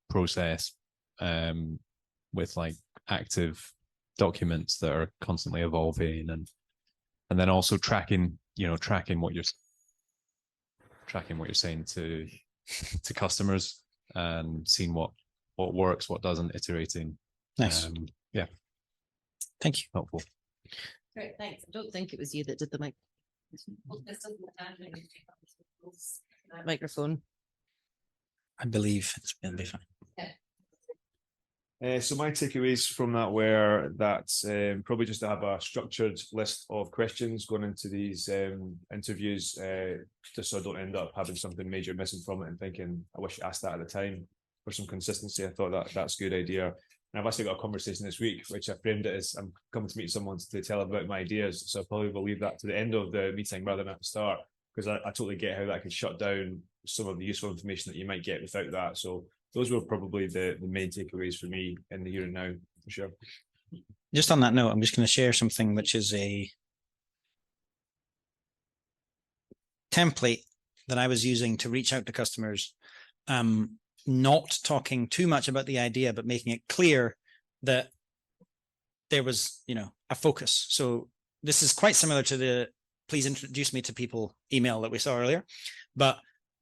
process with like active documents that are constantly evolving, and then also tracking what you're saying to customers and seeing what works, what doesn't, iterating. Nice. Yeah. Thank you. Helpful. Great, thanks. I don't think it was you that did the microphone. I believe it's going to be fine. So my takeaways from that were that probably just to have a structured list of questions going into these interviews, just so I don't end up having something major missing from it and thinking, I wish I asked that at the time. For some consistency, I thought that's a good idea. And I've actually got a conversation this week, which I framed it as I'm coming to meet someone to tell about my ideas. So I probably will leave that to the end of the meeting rather than at the start, because I totally get how that could shut down some of the useful information that you might get without that. So those were probably the main takeaways for me in the here and now, for sure. Just on that note, I'm just going to share something which is a template that I was using to reach out to customers, not talking too much about the idea, but making it clear that there was, a focus. So this is quite similar to the please introduce me to people email that we saw earlier, but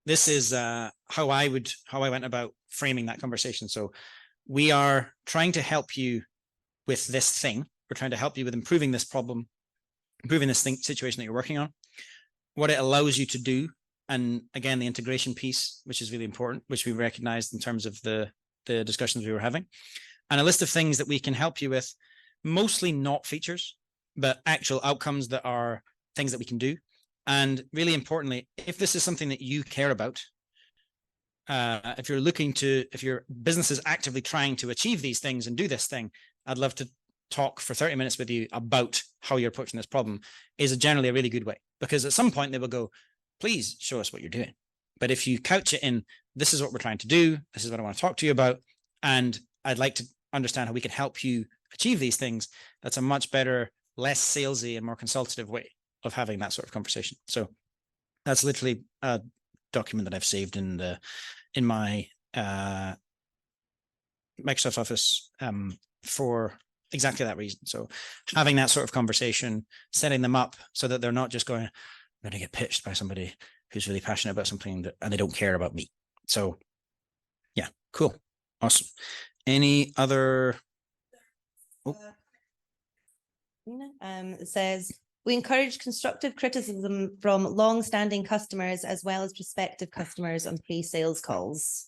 this is how I went about framing that conversation. So we are trying to help you with this thing. We're trying to help you with improving this problem, improving this situation that you're working on, what it allows you to do. And again, the integration piece, which is really important, which we recognized in terms of the discussions we were having, and a list of things that we can help you with, mostly not features, but actual outcomes that are things that we can do. And really importantly, if this is something that you care about, if your business is actively trying to achieve these things and do this thing, I'd love to talk for 30 minutes with you about how you're approaching this problem. Is generally a really good way, because at some point they will go, please show us what you're doing. But if you couch it in, this is what we're trying to do, this is what I want to talk to you about, and I'd like to understand how we can help you achieve these things, that's a much better, less salesy and more consultative way of having that sort of conversation. So that's literally a document that I've saved in my Microsoft Office for exactly that reason. So having that sort of conversation, setting them up so that they're not just going to get pitched by somebody who's really passionate about something and they don't care about me. So yeah, cool. Awesome. Any other? It says, We encourage constructive criticism from long-standing customers as well as prospective customers on pre-sales calls.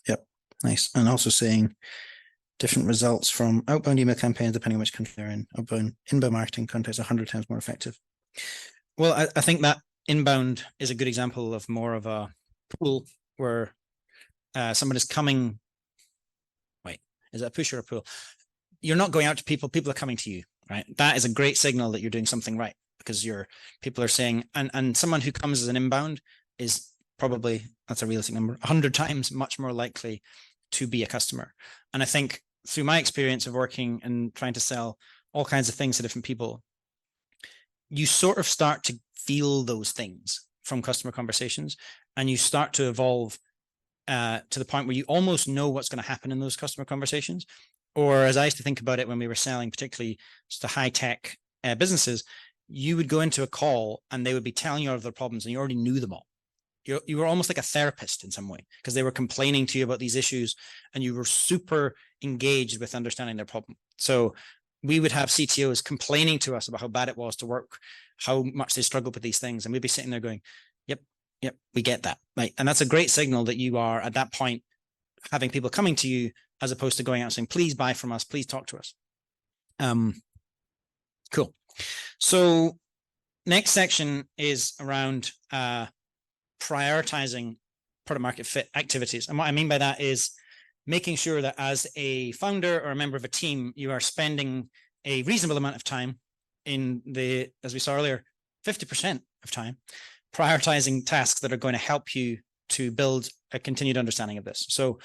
Yep, nice. And also saying different results from outbound email campaigns, depending on which country they're in. Inbound marketing content is 100 times more effective. Well, I think that inbound is a good example of more of a pool where someone is coming. Wait, is it a push or a pull? You're not going out to people, people are coming to you, right? That is a great signal that you're doing something right, because people are saying, and someone who comes as an inbound is probably, that's a realistic number, 100 times much more likely to be a customer. And I think through my experience of working and trying to sell all kinds of things to different people, you sort of start to feel those things from customer conversations, and you start to evolve to the point where you almost know what's going to happen in those customer conversations. Or as I used to think about it when we were selling, particularly to high-tech businesses, you would go into a call and they would be telling you all of their problems and you already knew them all. You were almost like a therapist in some way, because they were complaining to you about these issues and you were super engaged with understanding their problem. So we would have CTOs complaining to us about how bad it was to work, how much they struggled with these things. And we'd be sitting there going, yep, we get that. Right. And that's a great signal that you are at that point having people coming to you as opposed to going out and saying, please buy from us, please talk to us. Cool. So next section is around prioritizing product market fit activities. And what I mean by that is making sure that as a founder or a member of a team, you are spending a reasonable amount of time in the, as we saw earlier, 50% of time, prioritizing tasks that are going to help you to build a continued understanding of this. So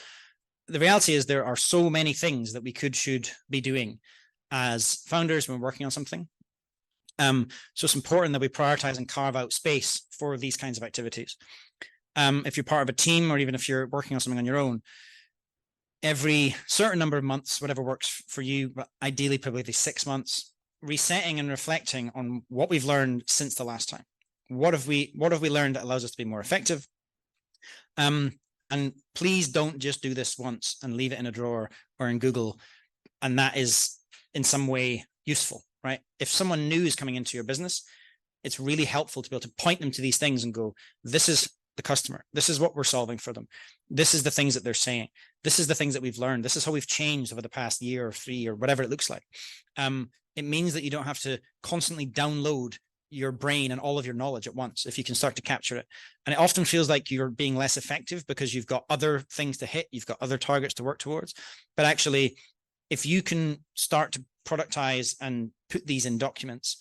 the reality is there are so many things that we should be doing as founders when we're working on something. So it's important that we prioritize and carve out space for these kinds of activities. If you're part of a team, or even if you're working on something on your own, every certain number of months, whatever works for you, but ideally probably 6 months, resetting and reflecting on what we've learned since the last time. What have we learned that allows us to be more effective? And please don't just do this once and leave it in a drawer or in Google, and that is in some way useful, right? If someone new is coming into your business, it's really helpful to be able to point them to these things and go, this is the customer. This is what we're solving for them. This is the things that they're saying. This is the things that we've learned. This is how we've changed over the past year or 3 or whatever it looks like. It means that you don't have to constantly download your brain and all of your knowledge at once if you can start to capture it. And it often feels like you're being less effective because you've got other things to hit, you've got other targets to work towards. But actually, if you can start to productize and put these in documents,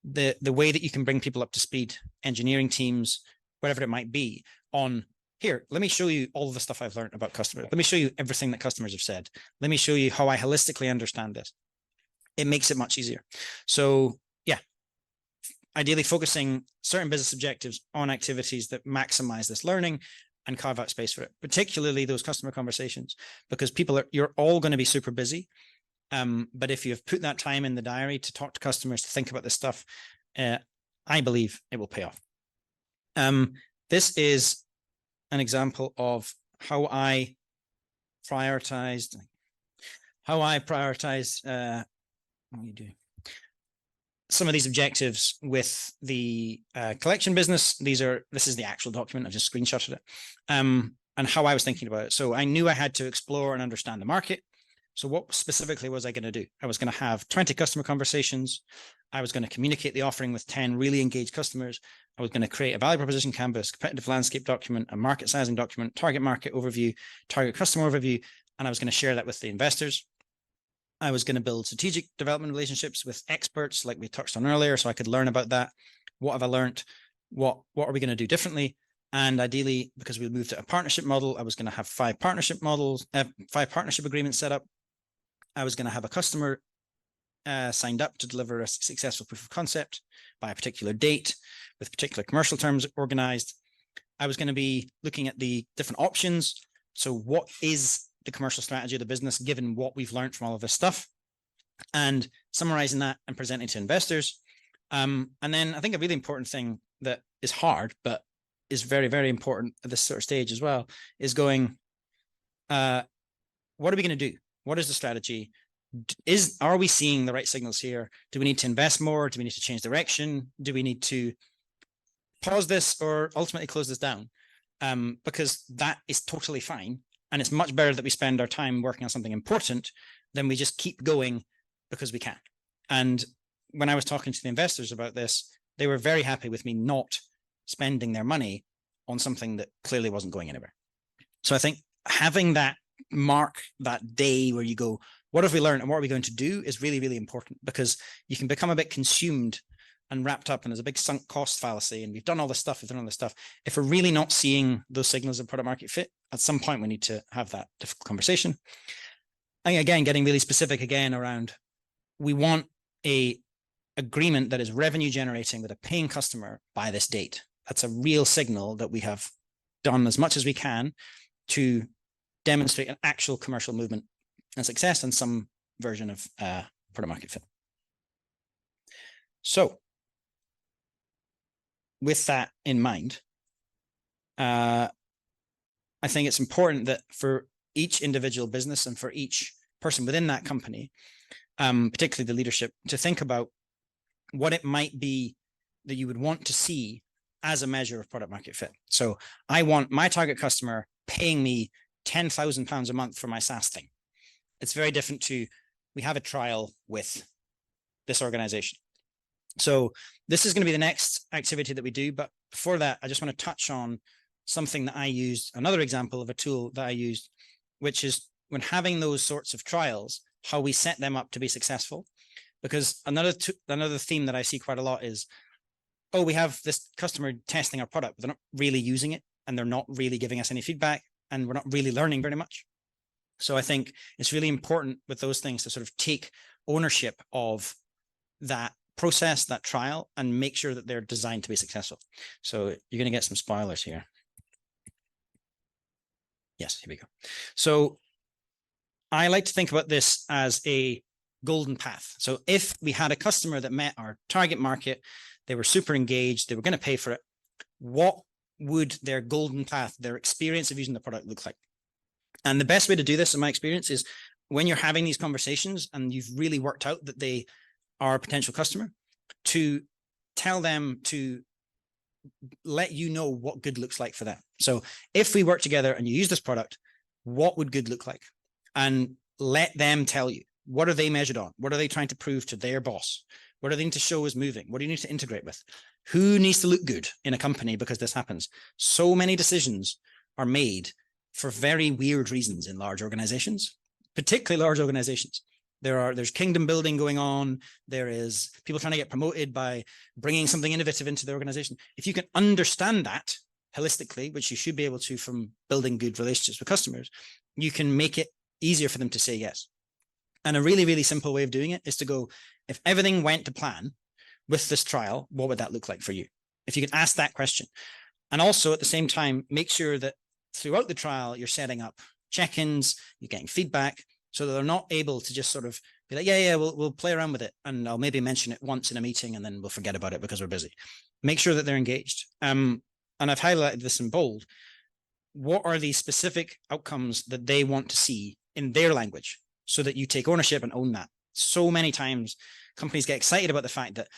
the way that you can bring people up to speed, engineering teams, whatever it might be, on here, let me show you all of the stuff I've learned about customers. Let me show you everything that customers have said. Let me show you how I holistically understand this. It makes it much easier. So yeah, ideally focusing certain business objectives on activities that maximize this learning and carve out space for it, particularly those customer conversations, because you're all going to be super busy. But if you've put that time in the diary to talk to customers, to think about this stuff, I believe it will pay off. This is an example of how I prioritized, what do you do? Some of these objectives with the collection business. This is the actual document. I've just screenshotted it, and how I was thinking about it. So I knew I had to explore and understand the market. So what specifically was I going to do? I was going to have 20 customer conversations. I was going to communicate the offering with 10 really engaged customers. I was going to create a value proposition canvas, competitive landscape document, a market sizing document, target market overview, target customer overview, and I was going to share that with the investors. I was going to build strategic development relationships with experts like we touched on earlier, so I could learn about that. What have I learned? What are we going to do differently? And ideally, because we moved to a partnership model, I was going to have 5 partnership agreements set up. I was going to have a customer signed up to deliver a successful proof of concept by a particular date with particular commercial terms organized. I was going to be looking at the different options. So what is the commercial strategy of the business given what we've learned from all of this stuff, and summarizing that and presenting to investors. And then I think a really important thing that is hard, but is very, very important at this sort of stage as well, is going, what are we going to do? What is the strategy? Are we seeing the right signals here? Do we need to invest more? Do we need to change direction? Do we need to pause this or ultimately close this down? Because that is totally fine. And it's much better that we spend our time working on something important than we just keep going because we can. And when I was talking to the investors about this, they were very happy with me not spending their money on something that clearly wasn't going anywhere. So I think having that mark, that day where you go, what have we learned and what are we going to do, is really, really important, because you can become a bit consumed and wrapped up, and there's a big sunk cost fallacy, and we've done all this stuff, we've done all this stuff. If we're really not seeing those signals of product market fit, at some point we need to have that difficult conversation. And again, getting really specific again around, we want a agreement that is revenue generating with a paying customer by this date. That's a real signal that we have done as much as we can to demonstrate an actual commercial movement and success and some version of product market fit. So with that in mind, I think it's important that for each individual business and for each person within that company, particularly the leadership, to think about what it might be that you would want to see as a measure of product market fit. So I want my target customer paying me £10,000 a month for my SaaS thing. It's very different to, we have a trial with this organization. So this is going to be the next activity that we do. But before that, I just want to touch on something that I used, another example of a tool that I used, which is when having those sorts of trials, how we set them up to be successful. Because another theme that I see quite a lot is, oh, we have this customer testing our product, but they're not really using it, and they're not really giving us any feedback, and we're not really learning very much. So I think it's really important with those things to sort of take ownership of that process, that trial, and make sure that they're designed to be successful. So you're going to get some spoilers here. Yes, here we go. So I like to think about this as a golden path. So if we had a customer that met our target market, they were super engaged, they were going to pay for it, what would their golden path, their experience of using the product look like? And the best way to do this, in my experience, is when you're having these conversations and you've really worked out that they are a potential customer, to tell them to let you know what good looks like for them. So if we work together and you use this product, what would good look like? And let them tell you, what are they measured on? What are they trying to prove to their boss? What do they need to show is moving? What do you need to integrate with? Who needs to look good in a company because this happens? So many decisions are made for very weird reasons in large organizations, particularly large organizations. There's kingdom building going on. There is people trying to get promoted by bringing something innovative into the organization. If you can understand that holistically, which you should be able to from building good relationships with customers, you can make it easier for them to say yes. And a really, really simple way of doing it is to go, if everything went to plan with this trial, what would that look like for you? If you could ask that question. And also at the same time, make sure that throughout the trial, you're setting up check-ins, you're getting feedback, so that they're not able to just sort of be like, yeah, we'll play around with it. And I'll maybe mention it once in a meeting and then we'll forget about it because we're busy. Make sure that they're engaged. And I've highlighted this in bold. What are the specific outcomes that they want to see in their language so that you take ownership and own that? So many times companies get excited about the fact that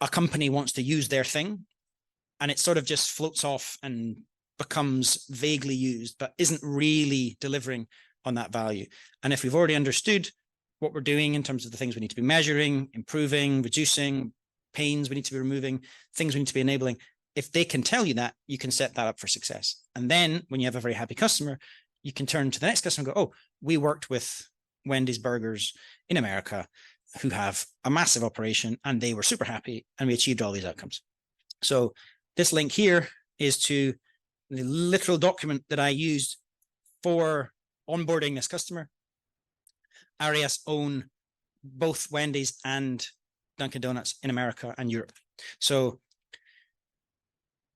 a company wants to use their thing and it sort of just floats off and becomes vaguely used, but isn't really delivering on that value. And if we've already understood what we're doing in terms of the things we need to be measuring, improving, reducing, pains we need to be removing, things we need to be enabling, if they can tell you that, you can set that up for success. And then when you have a very happy customer, you can turn to the next customer and go, oh, we worked with Wendy's Burgers in America who have a massive operation and they were super happy and we achieved all these outcomes. So this link here is to the literal document that I used for onboarding this customer. Arias own both Wendy's and Dunkin' Donuts in America and Europe. So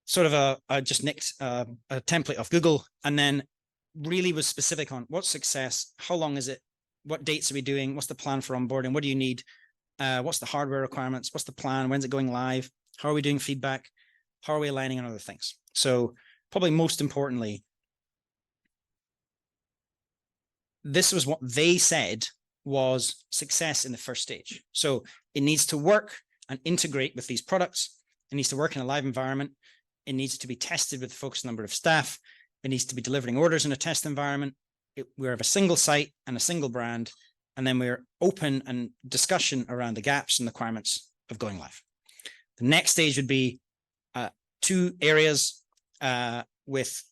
sort of I just nicked a template off Google and then really was specific on what's success, how long is it, what dates are we doing, what's the plan for onboarding, what do you need, what's the hardware requirements, what's the plan, when's it going live, how are we doing feedback, how are we aligning on other things. So probably most importantly, this was what they said was success in the first stage. So it needs to work and integrate with these products. It needs to work in a live environment. It needs to be tested with a focused number of staff. It needs to be delivering orders in a test environment. We have a single site and a single brand, and then we're open and discussion around the gaps and requirements of going live. The next stage would be 2 areas with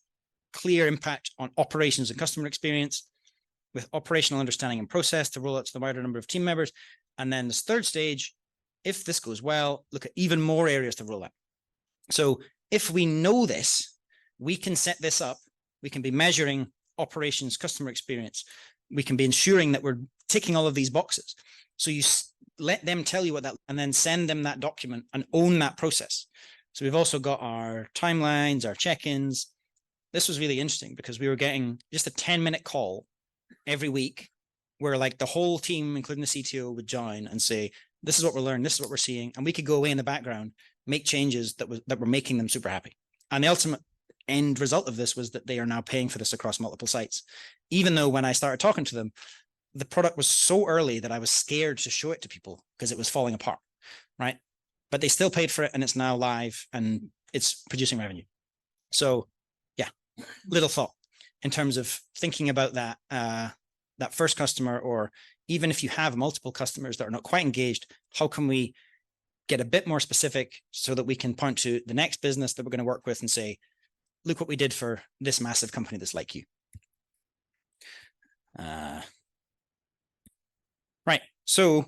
clear impact on operations and customer experience, with operational understanding and process to roll out to the wider number of team members. And then this third stage, if this goes well, look at even more areas to roll out. So if we know this, we can set this up. We can be measuring operations, customer experience. We can be ensuring that we're ticking all of these boxes. So you let them tell you what that, and then send them that document and own that process. So we've also got our timelines, our check-ins. This was really interesting because we were getting just a 10-minute call every week where like the whole team, including the CTO, would join and say, this is what we're learning, this is what we're seeing. And we could go away in the background, make changes that were making them super happy. And the ultimate end result of this was that they are now paying for this across multiple sites. Even though when I started talking to them, the product was so early that I was scared to show it to people because it was falling apart, right? But they still paid for it and it's now live and it's producing revenue. So yeah, little thought in terms of thinking about that, that first customer, or even if you have multiple customers that are not quite engaged, how can we get a bit more specific so that we can point to the next business that we're going to work with and say, look what we did for this massive company that's like you. Right. So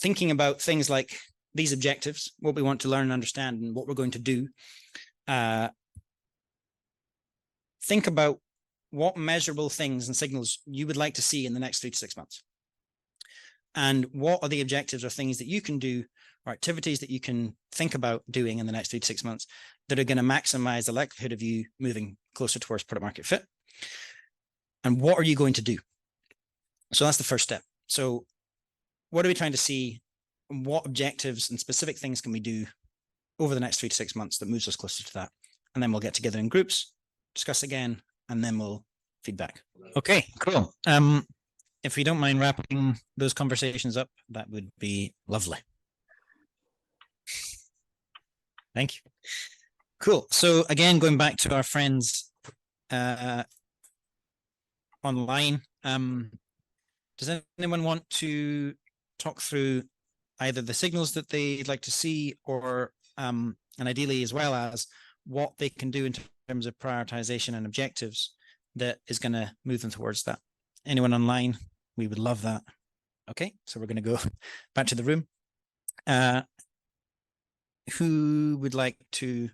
thinking about things like these objectives, what we want to learn and understand and what we're going to do, think about what measurable things and signals you would like to see in the next 3 to 6 months. And what are the objectives or things that you can do or activities that you can think about doing in the next 3 to 6 months that are going to maximize the likelihood of you moving closer towards product market fit? And what are you going to do? So that's the first step. So what are we trying to see? What objectives and specific things can we do over the next 3 to 6 months that moves us closer to that? And then we'll get together in groups, discuss again, and then we'll feedback. Okay, cool. If we don't mind wrapping those conversations up, that would be lovely. Thank you. Cool. So again, going back to our friends online, does anyone want to talk through either the signals that they'd like to see, or and ideally as well as what they can do in terms of prioritization and objectives that is going to move them towards that? Anyone online? We would love that. Okay, so we're going to go back to the room. Who would like to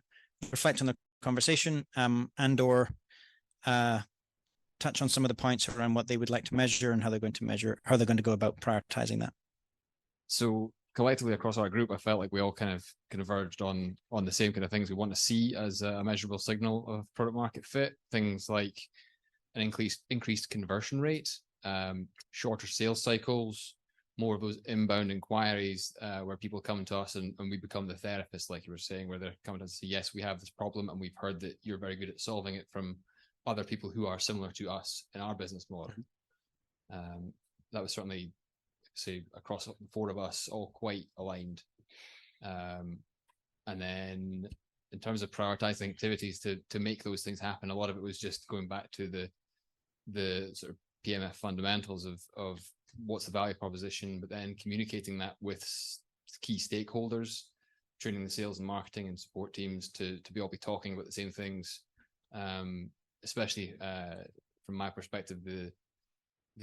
reflect on the conversation and or touch on some of the points around what they would like to measure and how they're going to measure, how they're going to go about prioritizing that? So collectively across our group, I felt like we all kind of converged on the same kind of things we want to see as a measurable signal of product market fit. Things like an increased conversion rate, shorter sales cycles, more of those inbound inquiries where people come to us and we become the therapist, like you were saying, where they're coming to us and say, yes, we have this problem and we've heard that you're very good at solving it from other people who are similar to us in our business model. That was certainly, say, across the 4 of us, all quite aligned. And then in terms of prioritizing activities to make those things happen, a lot of it was just going back to the sort of PMF fundamentals of what's the value proposition, but then communicating that with key stakeholders, training the sales and marketing and support teams to be talking about the same things, especially from my perspective, the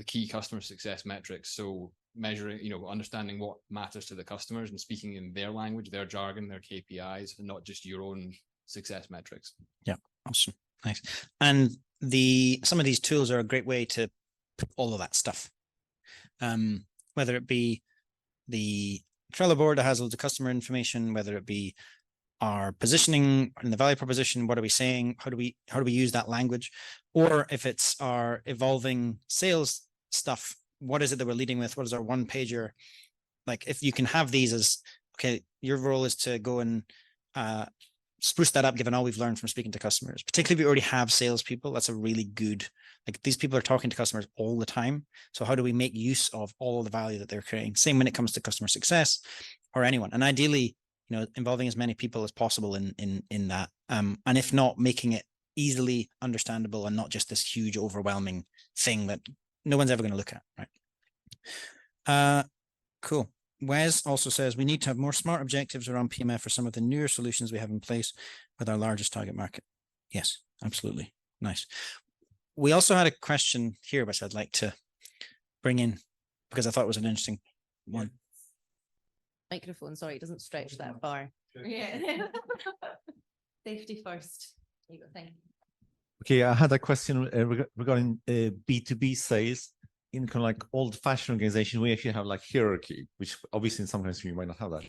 key customer success metrics. So measuring, understanding what matters to the customers and speaking in their language, their jargon, their KPIs, and not just your own success metrics. Yeah, awesome, nice. And some of these tools are a great way to put all of that stuff. Whether it be the Trello board that has loads of customer information, whether it be our positioning and the value proposition, what are we saying? How do we use that language? Or if it's our evolving sales stuff, what is it that we're leading with? What is our one pager? Like, if you can have these as, okay, your role is to go and spruce that up given all we've learned from speaking to customers, particularly if we already have salespeople. That's a really good, like these people are talking to customers all the time. So how do we make use of all of the value that they're creating? Same when it comes to customer success or anyone. And ideally, you know, involving as many people as possible in that. And if not, making it easily understandable and not just this huge overwhelming thing that no one's ever going to look at, right? Cool. Wes also says we need to have more smart objectives around PMF for some of the newer solutions we have in place with our largest target market. Yes, absolutely. Nice. We also had a question here, which I'd like to bring in because I thought it was an interesting one. Microphone, sorry, it doesn't stretch that far. Yeah. Safety first. There you go, thank you. Okay, I had a question regarding B2B sales. In kind of like old-fashioned organization, we actually have like hierarchy, which obviously sometimes you might not have that.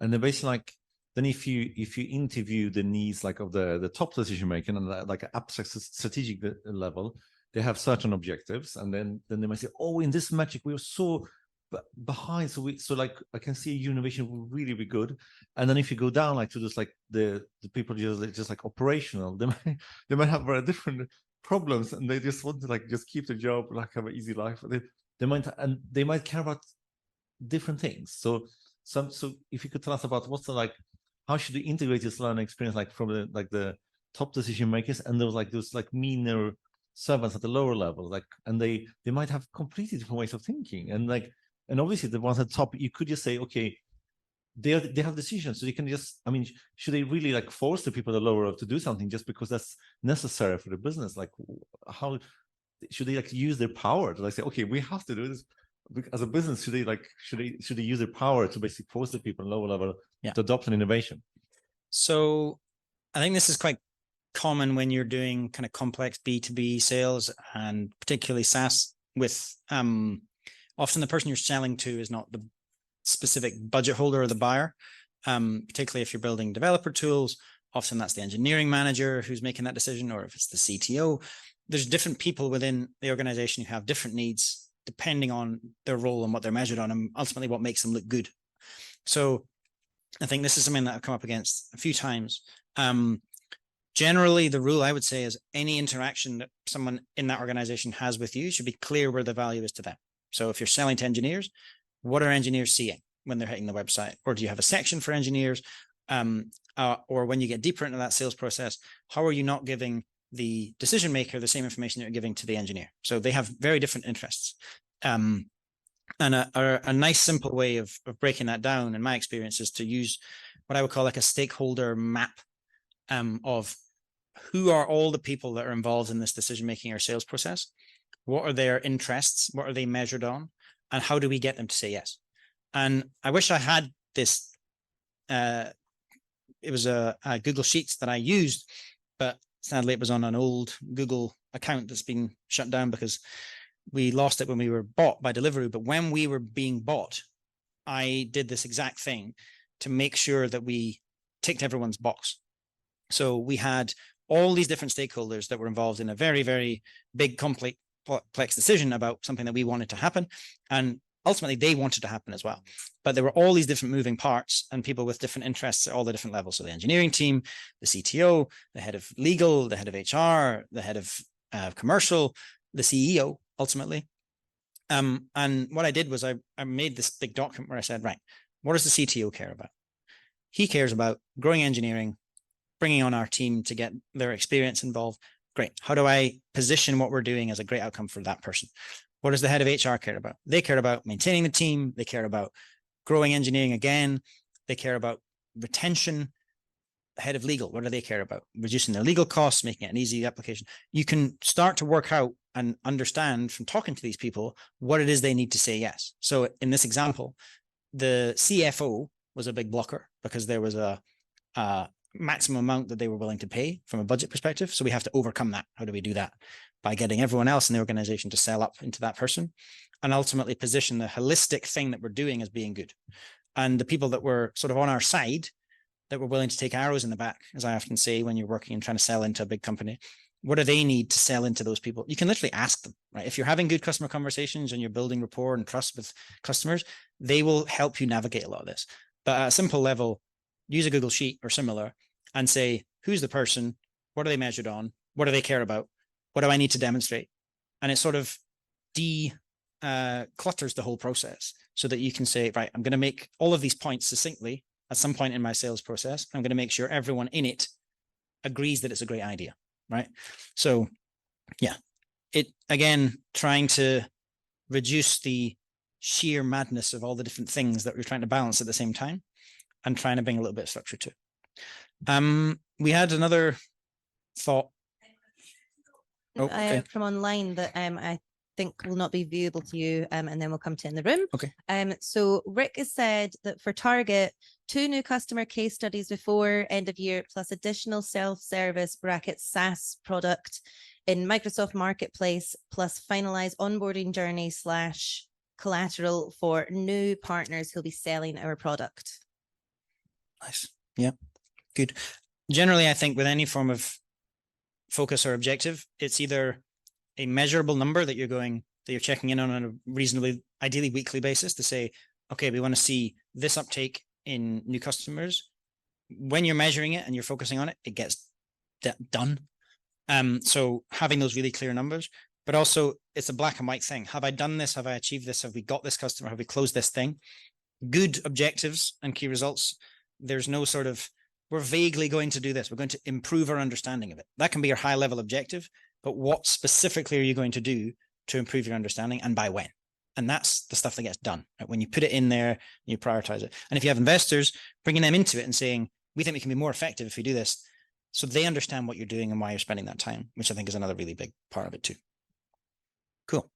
And then basically like, then if you interview the needs like of the top decision maker and like abstract strategic level, they have certain objectives, and then they might say, oh, in this metric we were so behind, so like I can see innovation will really be good. And then if you go down like to just like the people just like operational, they might have very different problems, and they just want to like just keep the job, like have an easy life. They might care about different things. So if you could tell us about what's the like, how should we integrate this learning experience like from the top decision makers and those meaner servants at the lower level, like, and they might have completely different ways of thinking, and obviously the ones at the top, you could just say, okay, they have decisions, so you can just, I mean, should they really like force the people at the lower level to do something just because that's necessary for the business? Like, how should they like use their power to like say, okay, we have to do this as a business? Should they use their power to basically force the people at lower level to adopt an innovation? So I think this is quite common when you're doing kind of complex B2B sales, and particularly SaaS, with often the person you're selling to is not the specific budget holder or the buyer, particularly if you're building developer tools. Often that's the engineering manager who's making that decision, or if it's the CTO. There's different people within the organization who have different needs depending on their role and what they're measured on, and ultimately what makes them look good. So I think this is something that I've come up against a few times. Generally, the rule I would say is any interaction that someone in that organization has with you should be clear where the value is to them. So if you're selling to engineers, what are engineers seeing when they're hitting the website? Or do you have a section for engineers? Or when you get deeper into that sales process, how are you not giving the decision maker the same information that you're giving to the engineer? So they have very different interests. And a nice simple way of breaking that down, in my experience, is to use what I would call like a stakeholder map of who are all the people that are involved in this decision-making or sales process. What are their interests? What are they measured on? And how do we get them to say yes? And I wish I had this. It was a Google Sheets that I used, but sadly it was on an old Google account that's been shut down because we lost it when we were bought by Deliveroo. But when we were being bought, I did this exact thing to make sure that we ticked everyone's box. So we had all these different stakeholders that were involved in a very, very big, complex decision about something that we wanted to happen. And ultimately they wanted to happen as well. But there were all these different moving parts and people with different interests at all the different levels. So the engineering team, the CTO, the head of legal, the head of HR, the head of commercial, the CEO, ultimately. And what I did was I made this big document where I said, right, what does the CTO care about? He cares about growing engineering, bringing on our team to get their experience involved. Great. How do I position what we're doing as a great outcome for that person? What does the head of HR care about? They care about maintaining the team. They care about growing engineering again. They care about retention. The head of legal, what do they care about? Reducing their legal costs, making it an easy application. You can start to work out and understand from talking to these people what it is they need to say yes. So in this example, the CFO was a big blocker because there was a maximum amount that they were willing to pay from a budget perspective. So we have to overcome that. How do we do that? By getting everyone else in the organization to sell up into that person and ultimately position the holistic thing that we're doing as being good. And the people that were sort of on our side, that were willing to take arrows in the back, as I often say, when you're working and trying to sell into a big company, what do they need to sell into those people? You can literally ask them, right? If you're having good customer conversations and you're building rapport and trust with customers, they will help you navigate a lot of this. But at a simple level, use a Google Sheet or similar and say, who's the person? What are they measured on? What do they care about? What do I need to demonstrate? And it sort of clutters the whole process so that you can say, right, I'm going to make all of these points succinctly at some point in my sales process. I'm going to make sure everyone in it agrees that it's a great idea, right? So yeah, it again, trying to reduce the sheer madness of all the different things that we're trying to balance at the same time and trying to bring a little bit of structure to it. We had another thought. Oh, okay. From online that I think will not be viewable to you, and then we'll come to in the room. Okay. So Rick has said that for Target, 2 new customer case studies before end of year, plus additional self-service (SaaS) product in Microsoft Marketplace, plus finalize onboarding journey / collateral for new partners who'll be selling our product. Nice. Yeah, good. Generally, I think with any form of focus or objective, it's either a measurable number that you're checking in on a reasonably, ideally weekly basis to say, okay, we want to see this uptake in new customers. When you're measuring it and you're focusing on it, it gets done. So having those really clear numbers, but also it's a black and white thing. Have I done this? Have I achieved this? Have we got this customer? Have we closed this thing? Good objectives and key results. There's no sort of, we're vaguely going to do this. We're going to improve our understanding of it. That can be your high level objective, but what specifically are you going to do to improve your understanding and by when? And that's the stuff that gets done, right? When you put it in there, you prioritize it. And if you have investors, bringing them into it and saying, we think we can be more effective if we do this, so they understand what you're doing and why you're spending that time, which I think is another really big part of it too. Cool.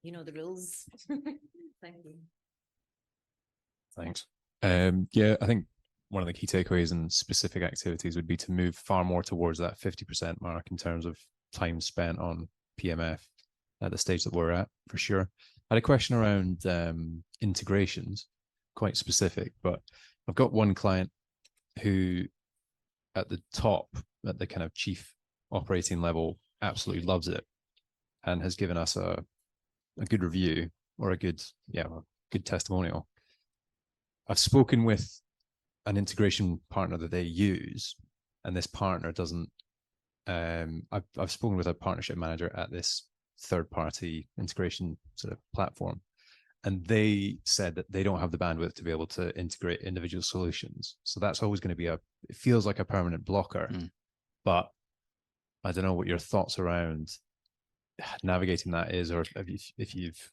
You know the rules. Thank you. Thanks. Yeah, I think one of the key takeaways and specific activities would be to move far more towards that 50% mark in terms of time spent on PMF at the stage that we're at, for sure. I had a question around integrations, quite specific, but I've got one client who at the top, at the kind of chief operating level, absolutely loves it and has given us a good review or a good testimonial. I've spoken with an integration partner that they use, and this partner doesn't. I've spoken with a partnership manager at this third-party integration sort of platform, and they said that they don't have the bandwidth to be able to integrate individual solutions. So that's always going to be it feels like a permanent blocker. But I don't know what your thoughts around navigating that is, or if you've.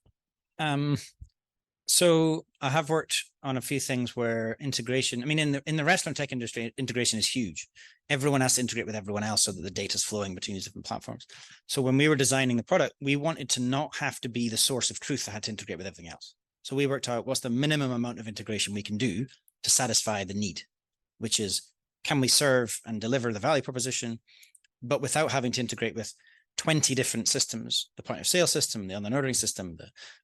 So I have worked on a few things where integration, I mean, in the restaurant tech industry, integration is huge. Everyone has to integrate with everyone else so that the data is flowing between these different platforms. So when we were designing the product, we wanted to not have to be the source of truth that had to integrate with everything else. So we worked out what's the minimum amount of integration we can do to satisfy the need, which is, can we serve and deliver the value proposition, but without having to integrate with 20 different systems, the point of sale system, the online ordering system,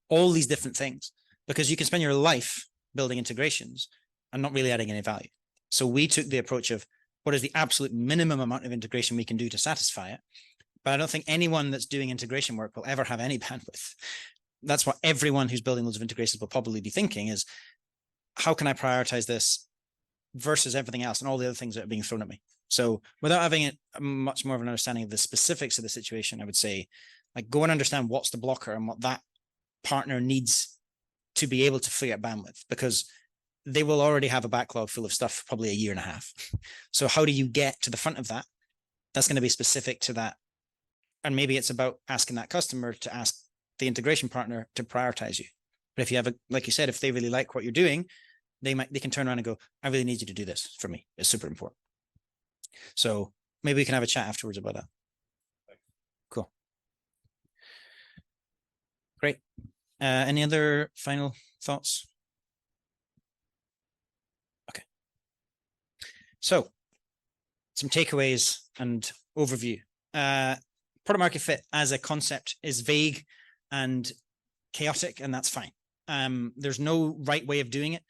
all these different things. Because you can spend your life building integrations and not really adding any value. So we took the approach of what is the absolute minimum amount of integration we can do to satisfy it. But I don't think anyone that's doing integration work will ever have any bandwidth. That's what everyone who's building loads of integrations will probably be thinking is, how can I prioritize this versus everything else and all the other things that are being thrown at me? So without having much more of an understanding of the specifics of the situation, I would say, like, go and understand what's the blocker and what that partner needs to be able to free up bandwidth, because they will already have a backlog full of stuff, probably a year and a half. So how do you get to the front of that? That's going to be specific to that. And maybe it's about asking that customer to ask the integration partner to prioritize you. But if you have like you said, if they really like what you're doing, they can turn around and go, I really need you to do this for me. It's super important. So maybe we can have a chat afterwards about that. Cool. Great. Any other final thoughts? Okay. So some takeaways and overview. Product market fit as a concept is vague and chaotic, and that's fine. There's no right way of doing it.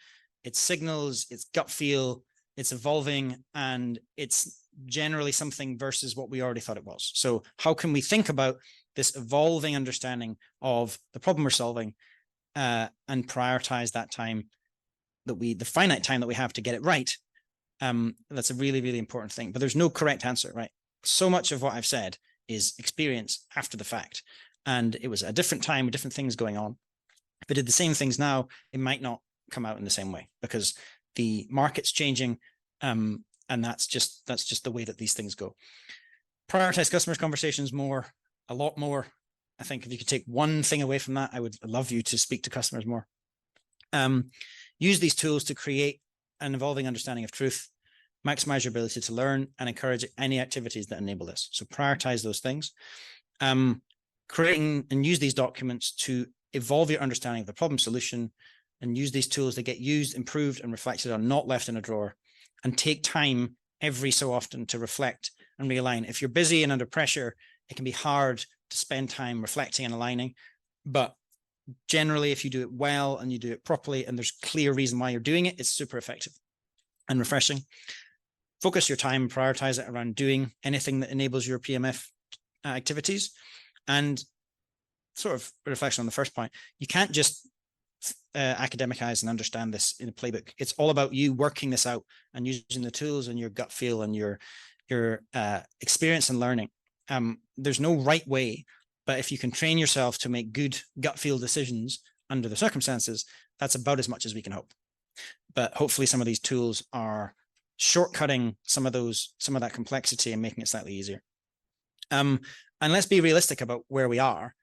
It's signals, it's gut feel, it's evolving, and it's generally something versus what we already thought it was. So how can we think about this evolving understanding of the problem we're solving and prioritize that time the finite time that we have to get it right That's a really, really important thing. But there's no correct answer, right? So much of what I've said is experience after the fact. And it was a different time with different things going on. If I did the same things now, it might not come out in the same way because the market's changing. And that's just the way that these things go. Prioritize customers conversations more, a lot more. I think if you could take one thing away from that, I would love you to speak to customers more. Use these tools to create an evolving understanding of truth, maximize your ability to learn, and encourage any activities that enable this. So prioritize those things. Creating and use these documents to evolve your understanding of the problem solution, and use these tools to get used, improved, and reflected on, not left in a drawer. And take time every so often to reflect and realign. If you're busy and under pressure, it can be hard to spend time reflecting and aligning. But generally, if you do it well and you do it properly and there's clear reason why you're doing it, it's super effective and refreshing. Focus your time, prioritize it around doing anything that enables your PMF activities. And sort of a reflection on the first point, you can't just academicize and understand this in a playbook. It's all about you working this out and using the tools and your gut feel and your experience and learning. There's no right way, but if you can train yourself to make good gut feel decisions under the circumstances, that's about as much as we can hope. But hopefully some of these tools are shortcutting some of that complexity and making it slightly easier. And let's be realistic about where we are,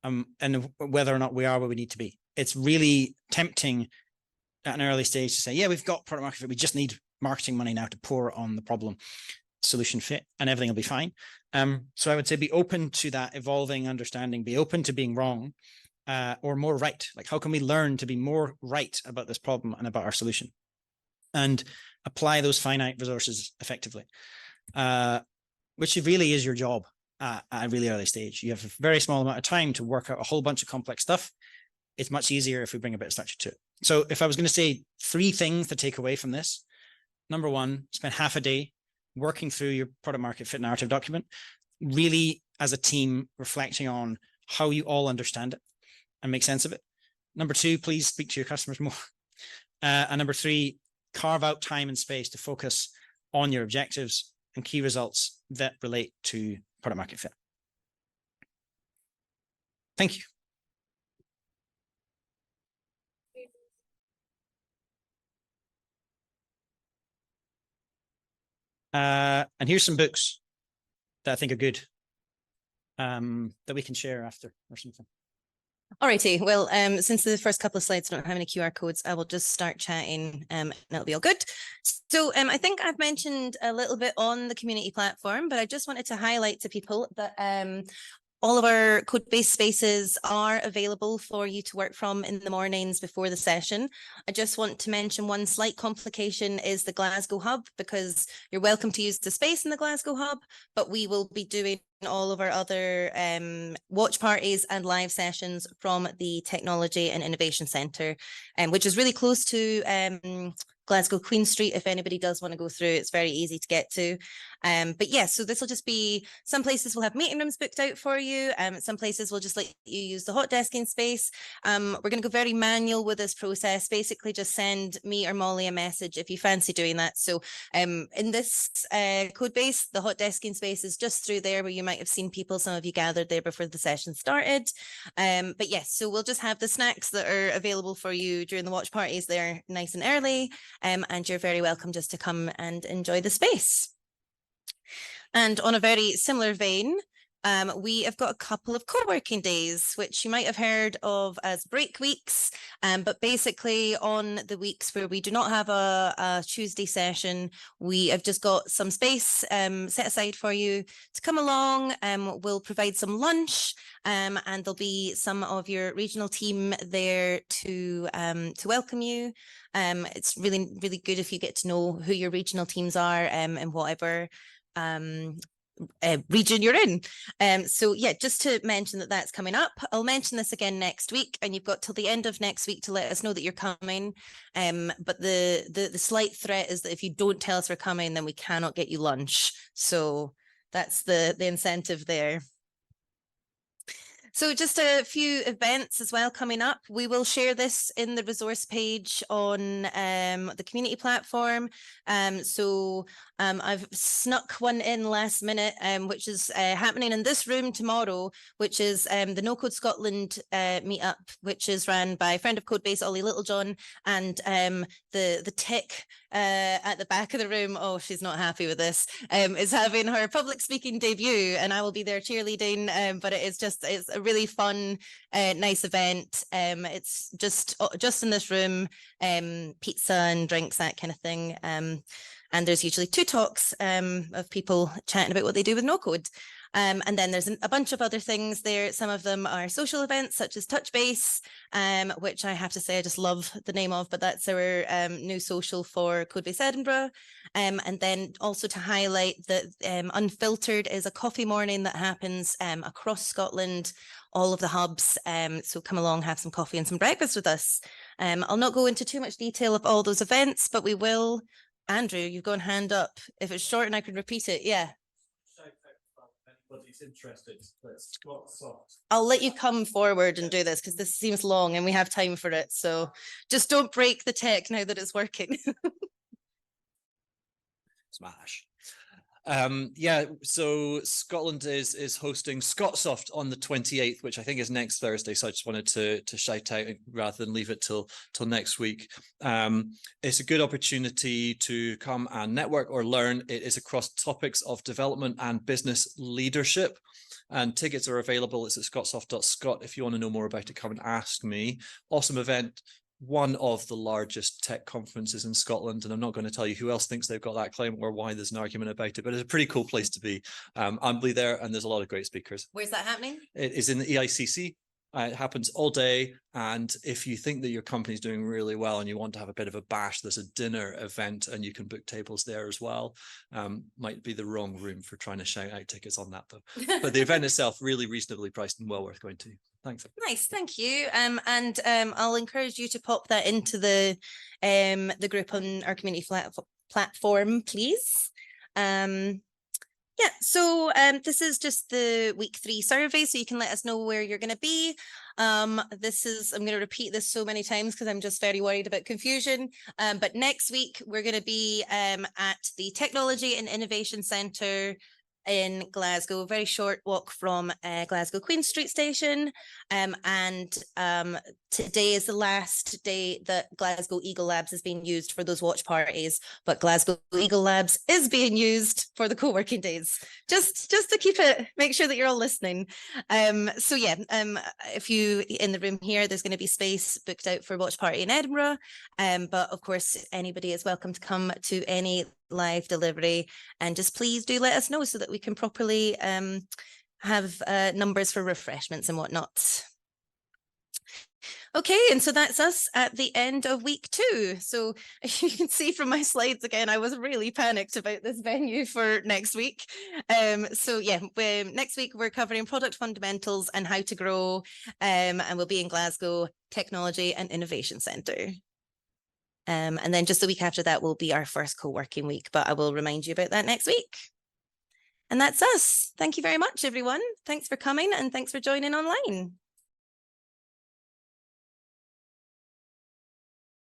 and whether or not we are where we need to be. It's really tempting at an early stage to say, yeah, we've got product market fit, we just need marketing money now to pour on the problem solution fit and everything will be fine. So I would say be open to that evolving understanding, be open to being wrong, or more right. Like, how can we learn to be more right about this problem and about our solution, and apply those finite resources effectively, which really is your job at a really early stage. You have a very small amount of time to work out a whole bunch of complex stuff. It's much easier if we bring a bit of structure to it. So if I was going to say 3 things to take away from this, number 1, spend half a day working through your product market fit narrative document, really as a team reflecting on how you all understand it and make sense of it. Number 2, please speak to your customers more. And number 3, carve out time and space to focus on your objectives and key results that relate to product market fit. Thank you. And here's some books that I think are good, that we can share after or something. Alrighty, well, since the first couple of slides don't have any QR codes, I will just start chatting and it'll be all good. So I think I've mentioned a little bit on the community platform, but I just wanted to highlight to people that all of our code-based spaces are available for you to work from in the mornings before the session. I just want to mention one slight complication is the Glasgow Hub, because you're welcome to use the space in the Glasgow Hub, but we will be doing all of our other watch parties and live sessions from the Technology and Innovation Centre, which is really close to Glasgow Queen Street. If anybody does want to go through, it's very easy to get to. But yeah, so this will just be, some places will have meeting rooms booked out for you. Some places will just let you use the Hotdesking space. We're going to go very manual with this process. Basically, just send me or Molly a message if you fancy doing that. So in this code base, the Hotdesking space is just through there where you might have seen people, some of you gathered there before the session started. But yes, so we'll just have the snacks that are available for you during the watch parties there nice and early. And you're very welcome just to come and enjoy the space. And on a very similar vein, we have got a couple of co-working days, which you might have heard of as break weeks. But basically on the weeks where we do not have a Tuesday session, we have just got some space set aside for you to come along. We'll provide some lunch, and there'll be some of your regional team there to welcome you. It's really, really good if you get to know who your regional teams are and whatever region you're in. So yeah, just to mention that that's coming up. I'll mention this again next week, and you've got till the end of next week to let us know that you're coming. But the slight threat is that if you don't tell us we're coming, then we cannot get you lunch. So that's the incentive there. So just a few events as well coming up. We will share this in the resource page on the community platform. I've snuck one in last minute, which is happening in this room tomorrow, which is the No Code Scotland meetup, which is run by a friend of Codebase, Ollie Littlejohn, and the tech at the back of the room, oh, she's not happy with this, is having her public speaking debut, and I will be there cheerleading, but it's a really fun, nice event. It's just in this room, pizza and drinks, that kind of thing. And there's usually 2 talks of people chatting about what they do with no code. And then there's a bunch of other things there. Some of them are social events such as Touchbase, which I have to say I just love the name of, but that's our new social for Codebase Edinburgh. And then also to highlight that Unfiltered is a coffee morning that happens across Scotland, all of the hubs. So come along, have some coffee and some breakfast with us. I'll not go into too much detail of all those events, but we will. Andrew, you've gone hand up. If it's short and I can repeat it, yeah. Interested. Soft. I'll let you come forward and do this because this seems long and we have time for it. So just don't break the tech now that it's working. Smash. Yeah, so Scotland is hosting Scotsoft on the 28th, which I think is next Thursday. So I just wanted to shout out rather than leave it till next week. It's a good opportunity to come and network or learn. It is across topics of development and business leadership. And tickets are available. It's at scotsoft.scot. If you want to know more about it, come and ask me. Awesome event. One of the largest tech conferences in Scotland, and I'm not going to tell you who else thinks they've got that claim or why there's an argument about it, but it's a pretty cool place to be. I'll be there, and there's a lot of great speakers. Where's that happening? It is in the EICC. It happens all day, and if you think that your company's doing really well and you want to have a bit of a bash, there's a dinner event, and you can book tables there as well. Might be the wrong room for trying to shout out tickets on that, though. But the event itself really reasonably priced and well worth going to. Thanks. Nice, thank you. I'll encourage you to pop that into the group on our community platform, please. Yeah, so this is just the week 3 survey, so you can let us know where you're going to be. I'm going to repeat this so many times because I'm just very worried about confusion. But next week, we're going to be at the Technology and Innovation Centre in Glasgow, very short walk from Glasgow Queen Street Station. Today is the last day that Glasgow Eagle Labs is being used for those watch parties, but Glasgow Eagle Labs is being used for the co-working days, just to keep it, make sure that you're all listening. So yeah, if you in the room here, there's going to be space booked out for watch party in Edinburgh, but of course anybody is welcome to come to any live delivery, and just please do let us know so that we can properly have numbers for refreshments and whatnot. Okay, and so that's us at the end of week 2. So you can see from my slides again, I was really panicked about this venue for next week. So yeah, next week we're covering product fundamentals and how to grow, and we'll be in Glasgow Technology and Innovation Centre. And then just the week after that will be our first co-working week, but I will remind you about that next week. And that's us. Thank you very much, everyone. Thanks for coming and thanks for joining online.